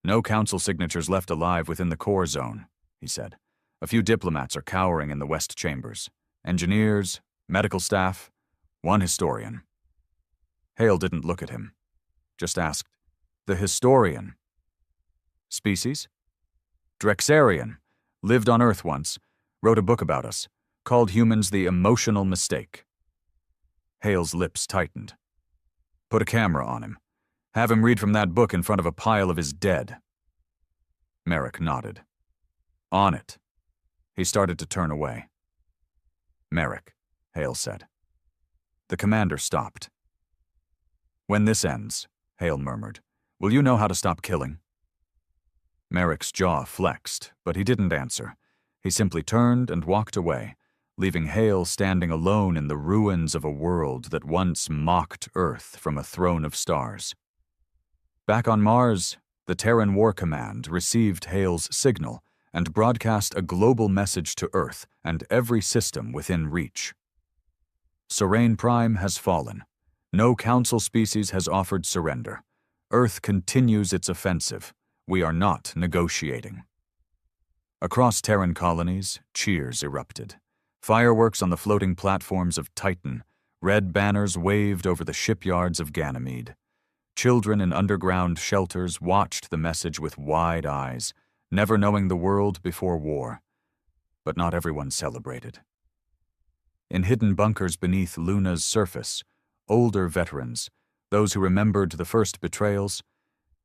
"No council signatures left alive within the core zone," he said. "A few diplomats are cowering in the west chambers. Engineers, medical staff, one historian." Hale didn't look at him, just asked, "The historian?" "Species?" "Drexarian. Lived on Earth once. Wrote a book about us. Called humans the emotional mistake." Hale's lips tightened. "Put a camera on him. Have him read from that book in front of a pile of his dead." Merrick nodded. "On it." He started to turn away. "Merrick," Hale said. The commander stopped. "When this ends," Hale murmured, "will you know how to stop killing?" Merrick's jaw flexed, but he didn't answer. He simply turned and walked away, leaving Hale standing alone in the ruins of a world that once mocked Earth from a throne of stars. Back on Mars, the Terran War Command received Hale's signal and broadcast a global message to Earth and every system within reach. Serene Prime has fallen. No council species has offered surrender. Earth continues its offensive. We are not negotiating. Across Terran colonies, cheers erupted. Fireworks on the floating platforms of Titan, red banners waved over the shipyards of Ganymede. Children in underground shelters watched the message with wide eyes, never knowing the world before war. But not everyone celebrated. In hidden bunkers beneath Luna's surface, older veterans, those who remembered the first betrayals,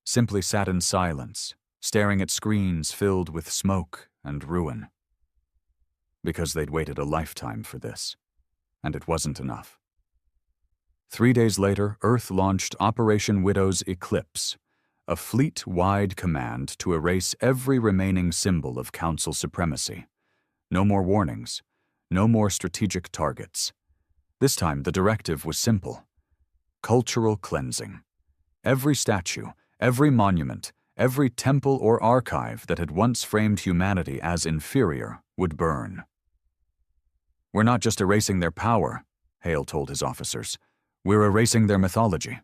simply sat in silence, staring at screens filled with smoke and ruin. Because they'd waited a lifetime for this, and it wasn't enough. 3 days later, Earth launched Operation Widow's Eclipse, a fleet-wide command to erase every remaining symbol of Council supremacy. No more warnings, no more strategic targets. This time, the directive was simple: cultural cleansing. Every statue, every monument, every temple or archive that had once framed humanity as inferior would burn. "We're not just erasing their power," Hale told his officers. "We're erasing their mythology."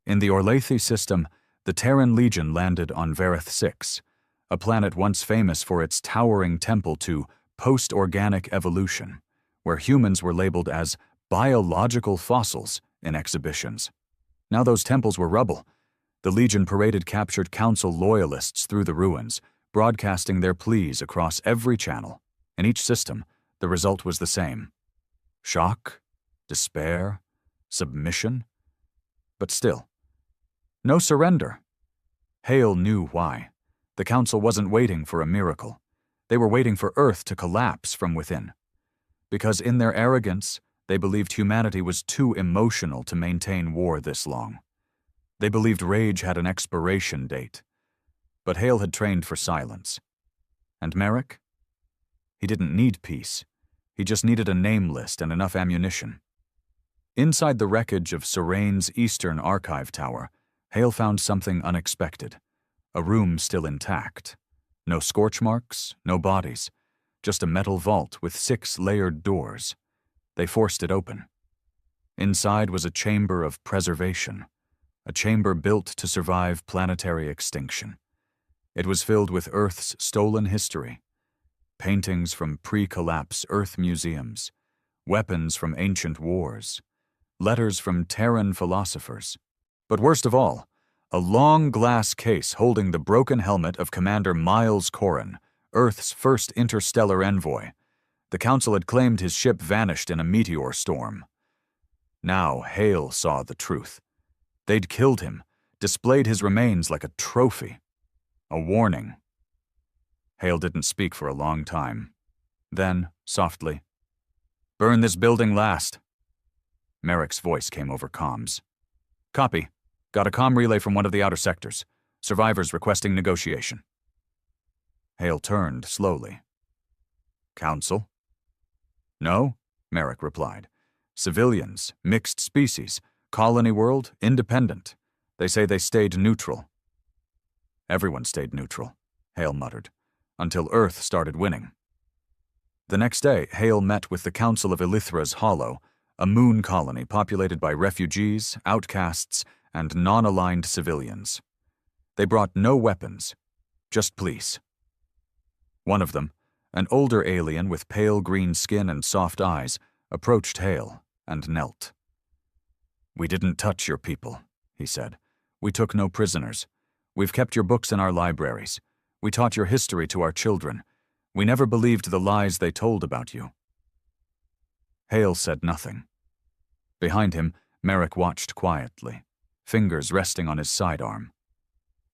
In the Orlethi system, the Terran Legion landed on Vareth 6, a planet once famous for its towering temple to post-organic evolution, where humans were labeled as biological fossils in exhibitions. Now those temples were rubble. The Legion paraded captured Council loyalists through the ruins, broadcasting their pleas across every channel. In each system, the result was the same. Shock, despair, submission. But still, no surrender. Hale knew why. The Council wasn't waiting for a miracle. They were waiting for Earth to collapse from within. Because in their arrogance, they believed humanity was too emotional to maintain war this long. They believed rage had an expiration date. But Hale had trained for silence. And Merrick? He didn't need peace. He just needed a name list and enough ammunition. Inside the wreckage of Serane's Eastern Archive Tower, Hale found something unexpected. A room still intact. No scorch marks, no bodies. Just a metal vault with 6 layered doors. They forced it open. Inside was a chamber of preservation. A chamber built to survive planetary extinction. It was filled with Earth's stolen history. Paintings from pre-collapse Earth museums. Weapons from ancient wars. Letters from Terran philosophers. But worst of all, a long glass case holding the broken helmet of Commander Miles Corrin, Earth's first interstellar envoy. The Council had claimed his ship vanished in a meteor storm. Now Hale saw the truth. They'd killed him, displayed his remains like a trophy. A warning. Hale didn't speak for a long time. Then, softly, "Burn this building last." Merrick's voice came over comms. "Copy. Got a comm relay from one of the outer sectors. Survivors requesting negotiation." Hale turned slowly. "Council?" "No," Merrick replied. "Civilians, mixed species, colony world, independent. They say they stayed neutral." "Everyone stayed neutral," Hale muttered, "until Earth started winning." The next day, Hale met with the Council of Elithra's Hollow, a moon colony populated by refugees, outcasts, and non-aligned civilians. They brought no weapons, just pleas. One of them, an older alien with pale green skin and soft eyes, approached Hale and knelt. "We didn't touch your people," he said. "We took no prisoners. We've kept your books in our libraries. We taught your history to our children. We never believed the lies they told about you." Hale said nothing. Behind him, Merrick watched quietly, fingers resting on his sidearm.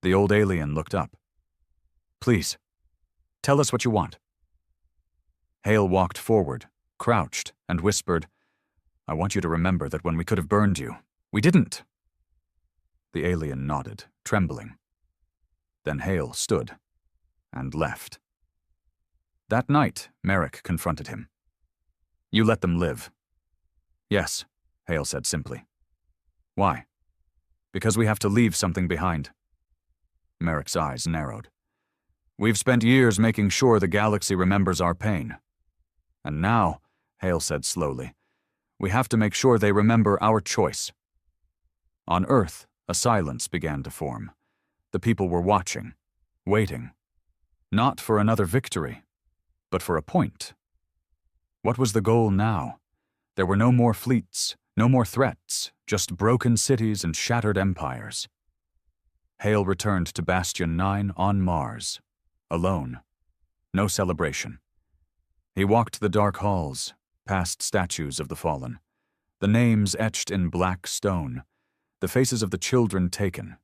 The old alien looked up. "Please, tell us what you want." Hale walked forward, crouched, and whispered, "I want you to remember that when we could have burned you, we didn't." The alien nodded, trembling. Then Hale stood and left. That night, Merrick confronted him. "You let them live." "Yes," Hale said simply. "Why?" "Because we have to leave something behind." Merrick's eyes narrowed. "We've spent years making sure the galaxy remembers our pain. And now," Hale said slowly, "we have to make sure they remember our choice." On Earth, a silence began to form. The people were watching, waiting. Not for another victory, but for a point. What was the goal now? There were no more fleets, no more threats, just broken cities and shattered empires. Hale returned to Bastion 9 on Mars, alone. No celebration. He walked the dark halls, past statues of the fallen, the names etched in black stone, the faces of the children taken,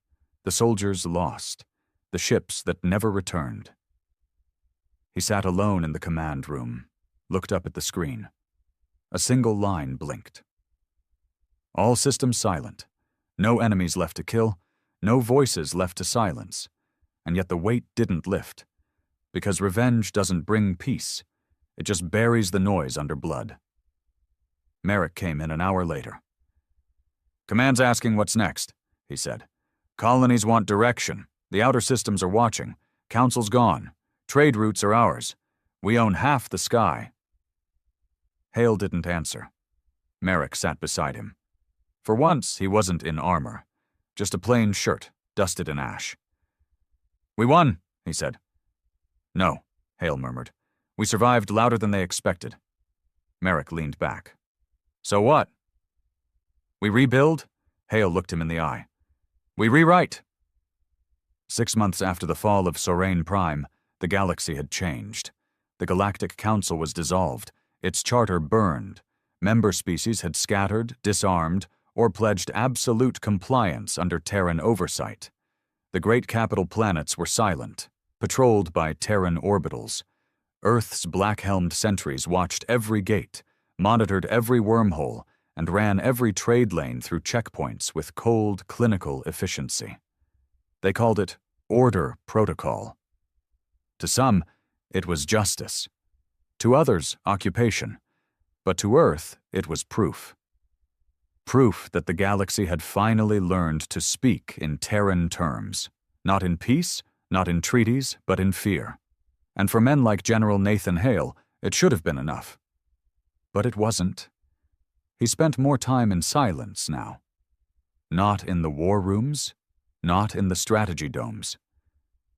the soldiers lost, the ships that never returned. He sat alone in the command room, looked up at the screen. A single line blinked. All systems silent, no enemies left to kill, no voices left to silence, and yet the weight didn't lift, because revenge doesn't bring peace, it just buries the noise under blood. Merrick came in an hour later. "Command's asking what's next," he said. "Colonies want direction, the outer systems are watching, Council's gone, trade routes are ours, we own half the sky." Hale didn't answer. Merrick sat beside him. For once, he wasn't in armor, just a plain shirt, dusted in ash. "We won," he said. "No," Hale murmured. "We survived louder than they expected." Merrick leaned back. "So what?" "We rebuild?" Hale looked him in the eye. "We rewrite." 6 months after the fall of Sorain Prime, the galaxy had changed. The Galactic Council was dissolved, its charter burned. Member species had scattered, disarmed, or pledged absolute compliance under Terran oversight. The great capital planets were silent, patrolled by Terran orbitals. Earth's black-helmed sentries watched every gate, monitored every wormhole, and ran every trade lane through checkpoints with cold, clinical efficiency. They called it order protocol. To some, it was justice. To others, occupation. But to Earth, it was proof. Proof that the galaxy had finally learned to speak in Terran terms. Not in peace, not in treaties, but in fear. And for men like General Nathan Hale, it should have been enough. But it wasn't. He spent more time in silence now. Not in the war rooms, not in the strategy domes.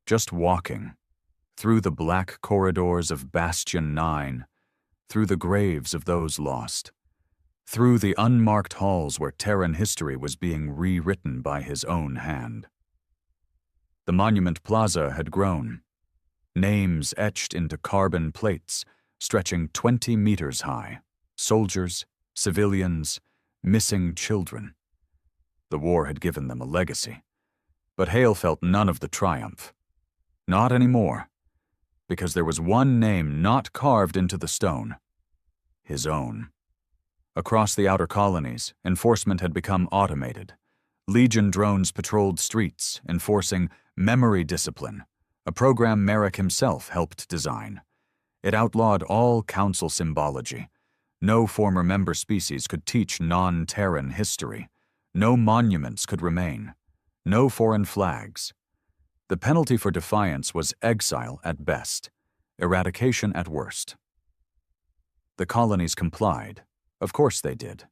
Just walking, through the black corridors of Bastion 9, through the graves of those lost, through the unmarked halls where Terran history was being rewritten by his own hand. The Monument Plaza had grown, names etched into carbon plates stretching 20 meters high, soldiers, civilians, missing children. The war had given them a legacy, but Hale felt none of the triumph. Not anymore, because there was one name not carved into the stone: his own. Across the outer colonies, enforcement had become automated. Legion drones patrolled streets, enforcing memory discipline, a program Merrick himself helped design. It outlawed all council symbology. No former member species could teach non-Terran history. No monuments could remain. No foreign flags. The penalty for defiance was exile at best, eradication at worst. The colonies complied. Of course they did,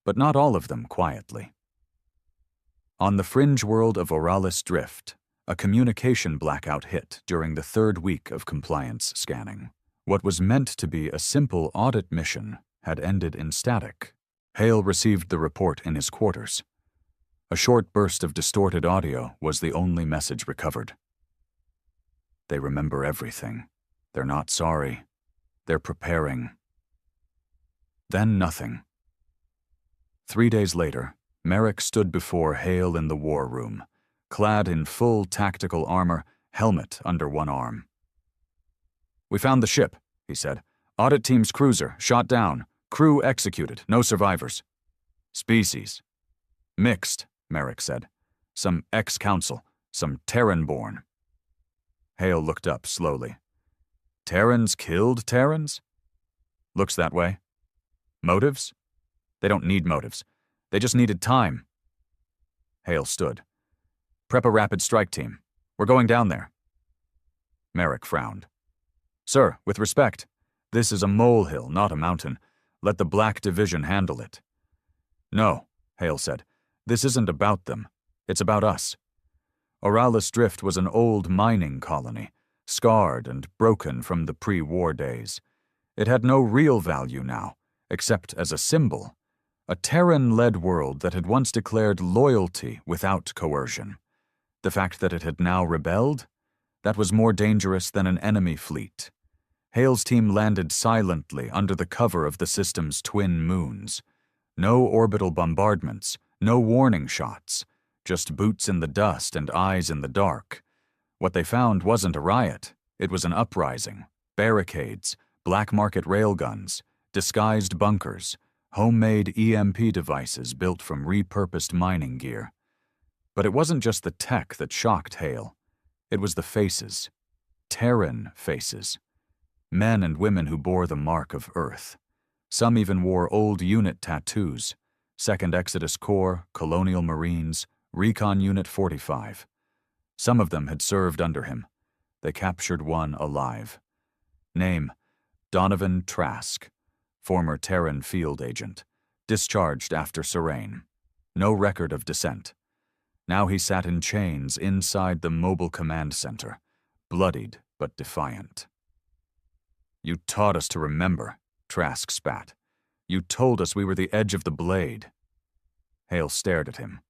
but not all of them quietly. On the fringe world of Oralis Drift, a communication blackout hit during the 3rd week of compliance scanning. What was meant to be a simple audit mission had ended in static. Hale received the report in his quarters. A short burst of distorted audio was the only message recovered. They remember everything. They're not sorry. They're preparing. Then nothing. 3 days later, Merrick stood before Hale in the war room, clad in full tactical armor, helmet under one arm. "We found the ship," he said. "Audit team's cruiser, shot down. Crew executed, no survivors. Species. Mixed," Merrick said. "Some ex-council, some Terran-born." Hale looked up slowly. "Terrans killed Terrans?" "Looks that way." "Motives?" "They don't need motives. They just needed time." Hale stood. "Prep a rapid strike team. We're going down there." Merrick frowned. "Sir, with respect, this is a molehill, not a mountain. Let the Black Division handle it." "No," Hale said. "This isn't about them. It's about us." Oralis Drift was an old mining colony, scarred and broken from the pre-war days. It had no real value now, except as a symbol. A Terran-led world that had once declared loyalty without coercion. The fact that it had now rebelled? That was more dangerous than an enemy fleet. Hale's team landed silently under the cover of the system's twin moons. No orbital bombardments, no warning shots, just boots in the dust and eyes in the dark. What they found wasn't a riot. It was an uprising. Barricades, black market railguns, disguised bunkers, homemade EMP devices built from repurposed mining gear. But it wasn't just the tech that shocked Hale. It was the faces. Terran faces. Men and women who bore the mark of Earth. Some even wore old unit tattoos. 2nd Exodus Corps, Colonial Marines, Recon Unit 45. Some of them had served under him. They captured one alive. Name: Donovan Trask, former Terran field agent, discharged after Sorain. No record of dissent. Now he sat in chains inside the mobile command center, bloodied but defiant. "You taught us to remember," Trask spat. "You told us we were the edge of the blade." Hale stared at him.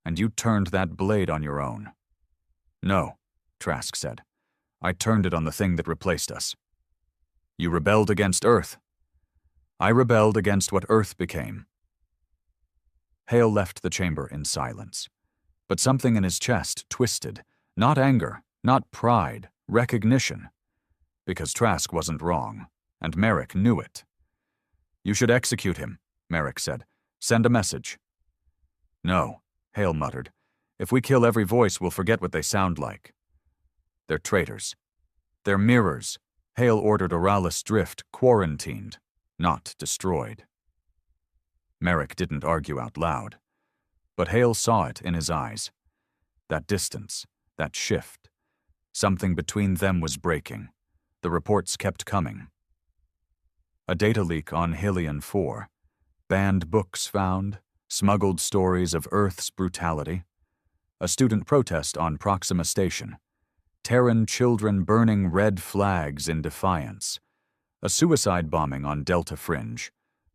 "And you turned that blade on your own." "No," Trask said. "I turned it on the thing that replaced us." "You rebelled against Earth." "I rebelled against what Earth became." Hale left the chamber in silence. But something in his chest twisted. Not anger, not pride, recognition. Because Trask wasn't wrong, and Merrick knew it. "You should execute him," Merrick said. "Send a message." "No," Hale muttered. "If we kill every voice, we'll forget what they sound like." "They're traitors. They're mirrors." Hale ordered Oralis Drift quarantined, not destroyed. Merrick didn't argue out loud, but Hale saw it in his eyes. That distance, that shift. Something between them was breaking. The reports kept coming. A data leak on Hylian 4. Banned books found, smuggled stories of Earth's brutality. A student protest on Proxima Station. Terran children burning red flags in defiance. A suicide bombing on Delta Fringe.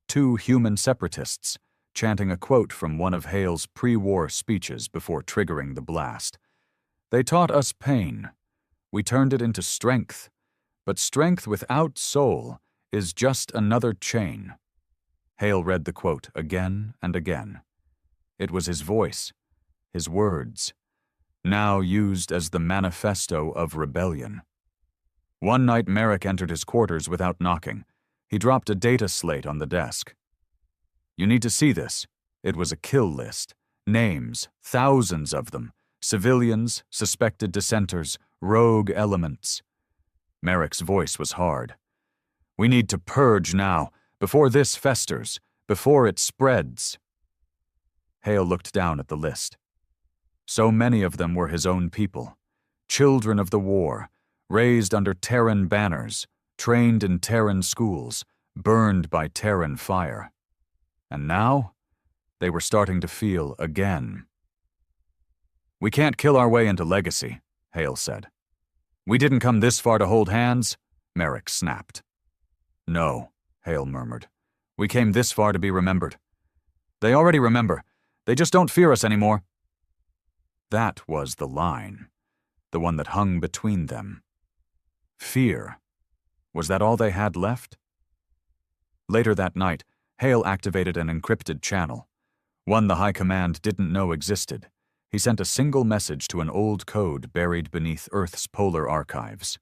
2 human separatists chanting a quote from one of Hale's pre-war speeches before triggering the blast. "They taught us pain. We turned it into strength. But strength without soul is just another chain." Hale read the quote again and again. It was his voice, his words, now used as the manifesto of rebellion. One night Merrick entered his quarters without knocking. He dropped a data slate on the desk. "You need to see this." It was a kill list. Names, thousands of them. Civilians, suspected dissenters, rogue elements. Merrick's voice was hard. "We need to purge now, before this festers, before it spreads." Hale looked down at the list. So many of them were his own people. Children of the war, raised under Terran banners, trained in Terran schools, burned by Terran fire. And now, they were starting to feel again. "We can't kill our way into legacy," Hale said. "We didn't come this far to hold hands," Merrick snapped. "No," Hale murmured. "We came this far to be remembered. They already remember. They just don't fear us anymore." That was the line, the one that hung between them. Fear. Was that all they had left? Later that night, Hale activated an encrypted channel, one the High Command didn't know existed. He sent a single message to an old code buried beneath Earth's polar archives.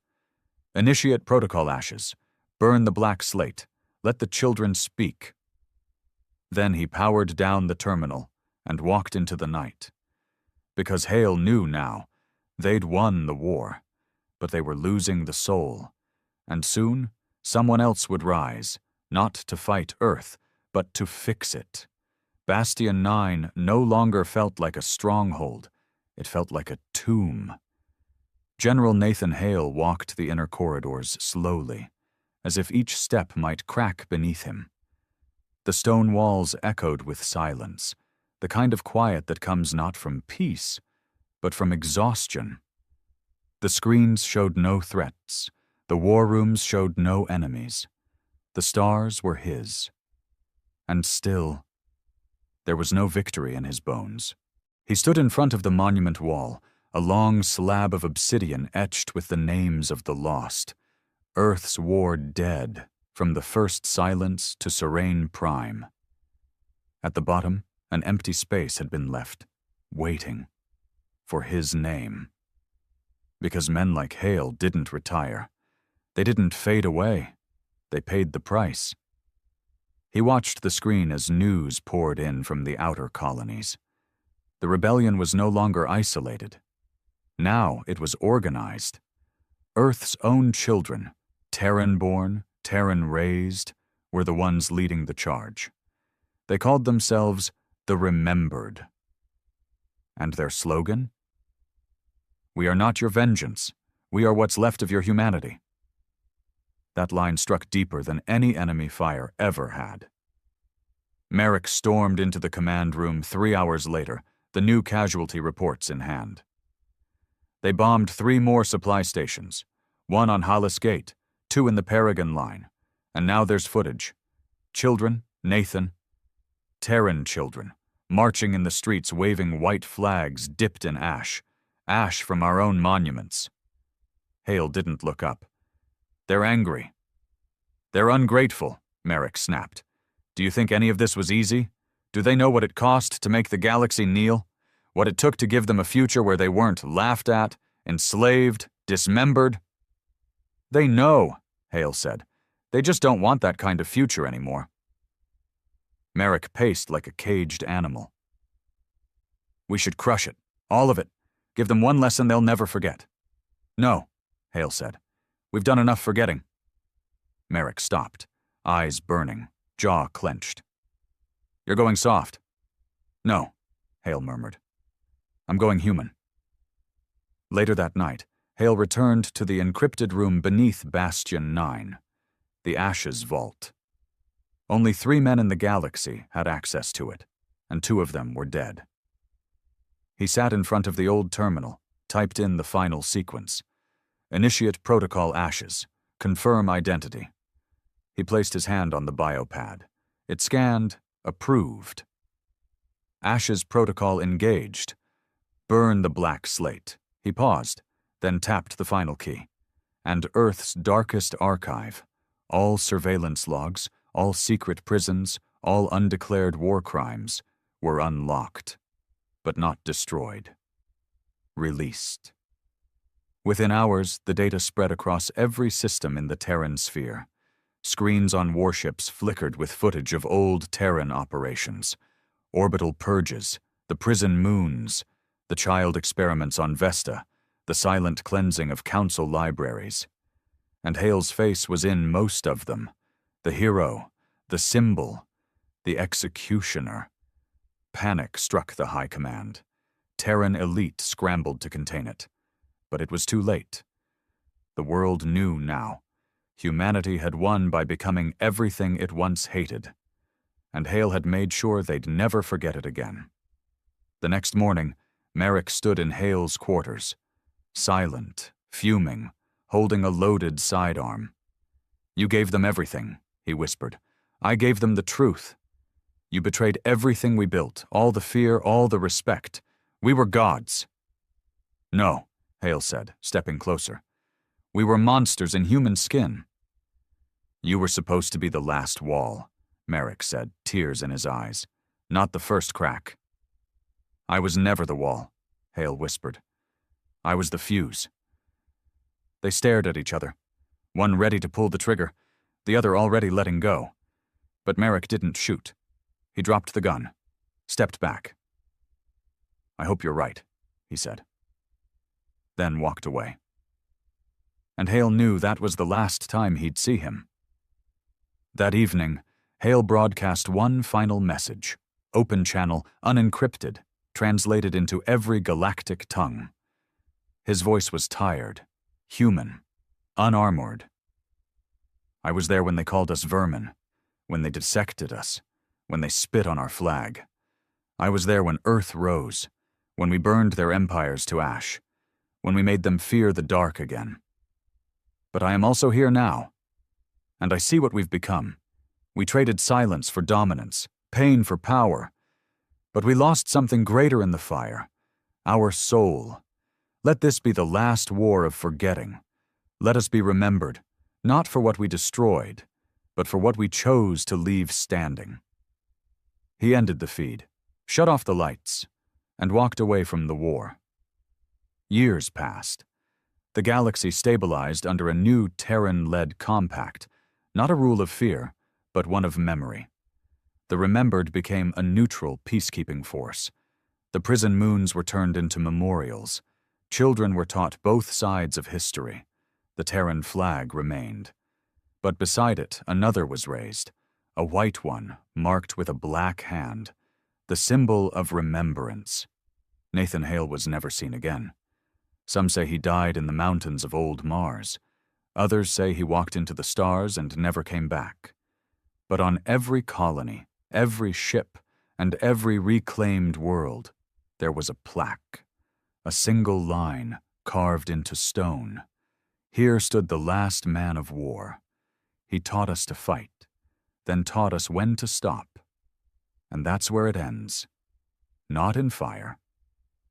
"Initiate protocol ashes. Burn the black slate. Let the children speak." Then he powered down the terminal and walked into the night. Because Hale knew now, they'd won the war, but they were losing the soul. And soon, someone else would rise, not to fight Earth, but to fix it. Bastion 9 no longer felt like a stronghold. It felt like a tomb. General Nathan Hale walked the inner corridors slowly, as if each step might crack beneath him. The stone walls echoed with silence, the kind of quiet that comes not from peace, but from exhaustion. The screens showed no threats. The war rooms showed no enemies. The stars were his. And still, there was no victory in his bones. He stood in front of the monument wall, a long slab of obsidian etched with the names of the lost. Earth's war dead, from the first silence to serene prime. At the bottom, an empty space had been left, waiting for his name. Because men like Hale didn't retire. They didn't fade away. They paid the price. He watched the screen as news poured in from the outer colonies. The rebellion was no longer isolated. Now it was organized. Earth's own children, Terran-born, Terran-raised, were the ones leading the charge. They called themselves the Remembered. And their slogan? "We are not your vengeance. We are what's left of your humanity." That line struck deeper than any enemy fire ever had. Merrick stormed into the command room 3 hours later, the new casualty reports in hand. They bombed 3 more supply stations, 1 on Hollis Gate, 2 in the Paragon line, and now there's footage. Children, Nathan, Terran children, marching in the streets waving white flags dipped in ash, ash from our own monuments. Hale didn't look up. They're angry. They're ungrateful, Merrick snapped. Do you think any of this was easy? Do they know what it cost to make the galaxy kneel? What it took to give them a future where they weren't laughed at, enslaved, dismembered? They know, Hale said. They just don't want that kind of future anymore. Merrick paced like a caged animal. We should crush it, all of it. Give them one lesson they'll never forget. No, Hale said. We've done enough forgetting. Merrick stopped, eyes burning, jaw clenched. You're going soft. No, Hale murmured. I'm going human. Later that night, Hale returned to the encrypted room beneath Bastion 9, the Ashes Vault. Only 3 men in the galaxy had access to it, and 2 of them were dead. He sat in front of the old terminal, typed in the final sequence. Initiate Protocol Ashes. Confirm identity. He placed his hand on the biopad. It scanned, approved. Ashes Protocol engaged. Burn the black slate. He paused, then tapped the final key. And Earth's darkest archive, all surveillance logs, all secret prisons, all undeclared war crimes, were unlocked, but not destroyed. Released. Within hours, the data spread across every system in the Terran sphere. Screens on warships flickered with footage of old Terran operations, orbital purges, the prison moons, the child experiments on Vesta, the silent cleansing of council libraries. And Hale's face was in most of them. The hero, the symbol, the executioner. Panic struck the High Command. Terran elite scrambled to contain it. But it was too late. The world knew now. Humanity had won by becoming everything it once hated. And Hale had made sure they'd never forget it again. The next morning, Merrick stood in Hale's quarters, silent, fuming, holding a loaded sidearm. You gave them everything, he whispered. I gave them the truth. You betrayed everything we built, all the fear, all the respect. We were gods. No, Hale said, stepping closer. We were monsters in human skin. You were supposed to be the last wall, Merrick said, tears in his eyes. Not the first crack. I was never the wall, Hale whispered. I was the fuse. They stared at each other, one ready to pull the trigger, the other already letting go. But Merrick didn't shoot. He dropped the gun, stepped back. I hope you're right, he said. Then walked away. And Hale knew that was the last time he'd see him. That evening, Hale broadcast one final message, open channel, unencrypted, translated into every galactic tongue. His voice was tired, human, unarmored. I was there when they called us vermin, when they dissected us, when they spit on our flag. I was there when Earth rose, when we burned their empires to ash, when we made them fear the dark again. But I am also here now, and I see what we've become. We traded silence for dominance, pain for power, but we lost something greater in the fire, our soul. Let this be the last war of forgetting. Let us be remembered, not for what we destroyed, but for what we chose to leave standing. He ended the feed, shut off the lights, and walked away from the war. Years passed. The galaxy stabilized under a new Terran-led compact, not a rule of fear, but one of memory. The remembered became a neutral peacekeeping force. The prison moons were turned into memorials. Children were taught both sides of history. The Terran flag remained. But beside it, another was raised, a white one marked with a black hand, the symbol of remembrance. Nathan Hale was never seen again. Some say he died in the mountains of old Mars. Others say he walked into the stars and never came back. But on every colony, every ship, and every reclaimed world, there was a plaque, a single line carved into stone. Here stood the last man of war. He taught us to fight, then taught us when to stop. And that's where it ends. not in fire,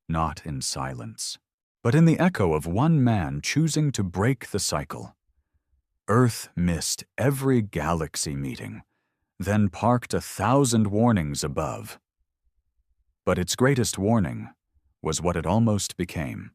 not in silence, but in the echo of one man choosing to break the cycle. Earth missed every galaxy meeting, then parked 1,000 warnings above. But its greatest warning was what it almost became.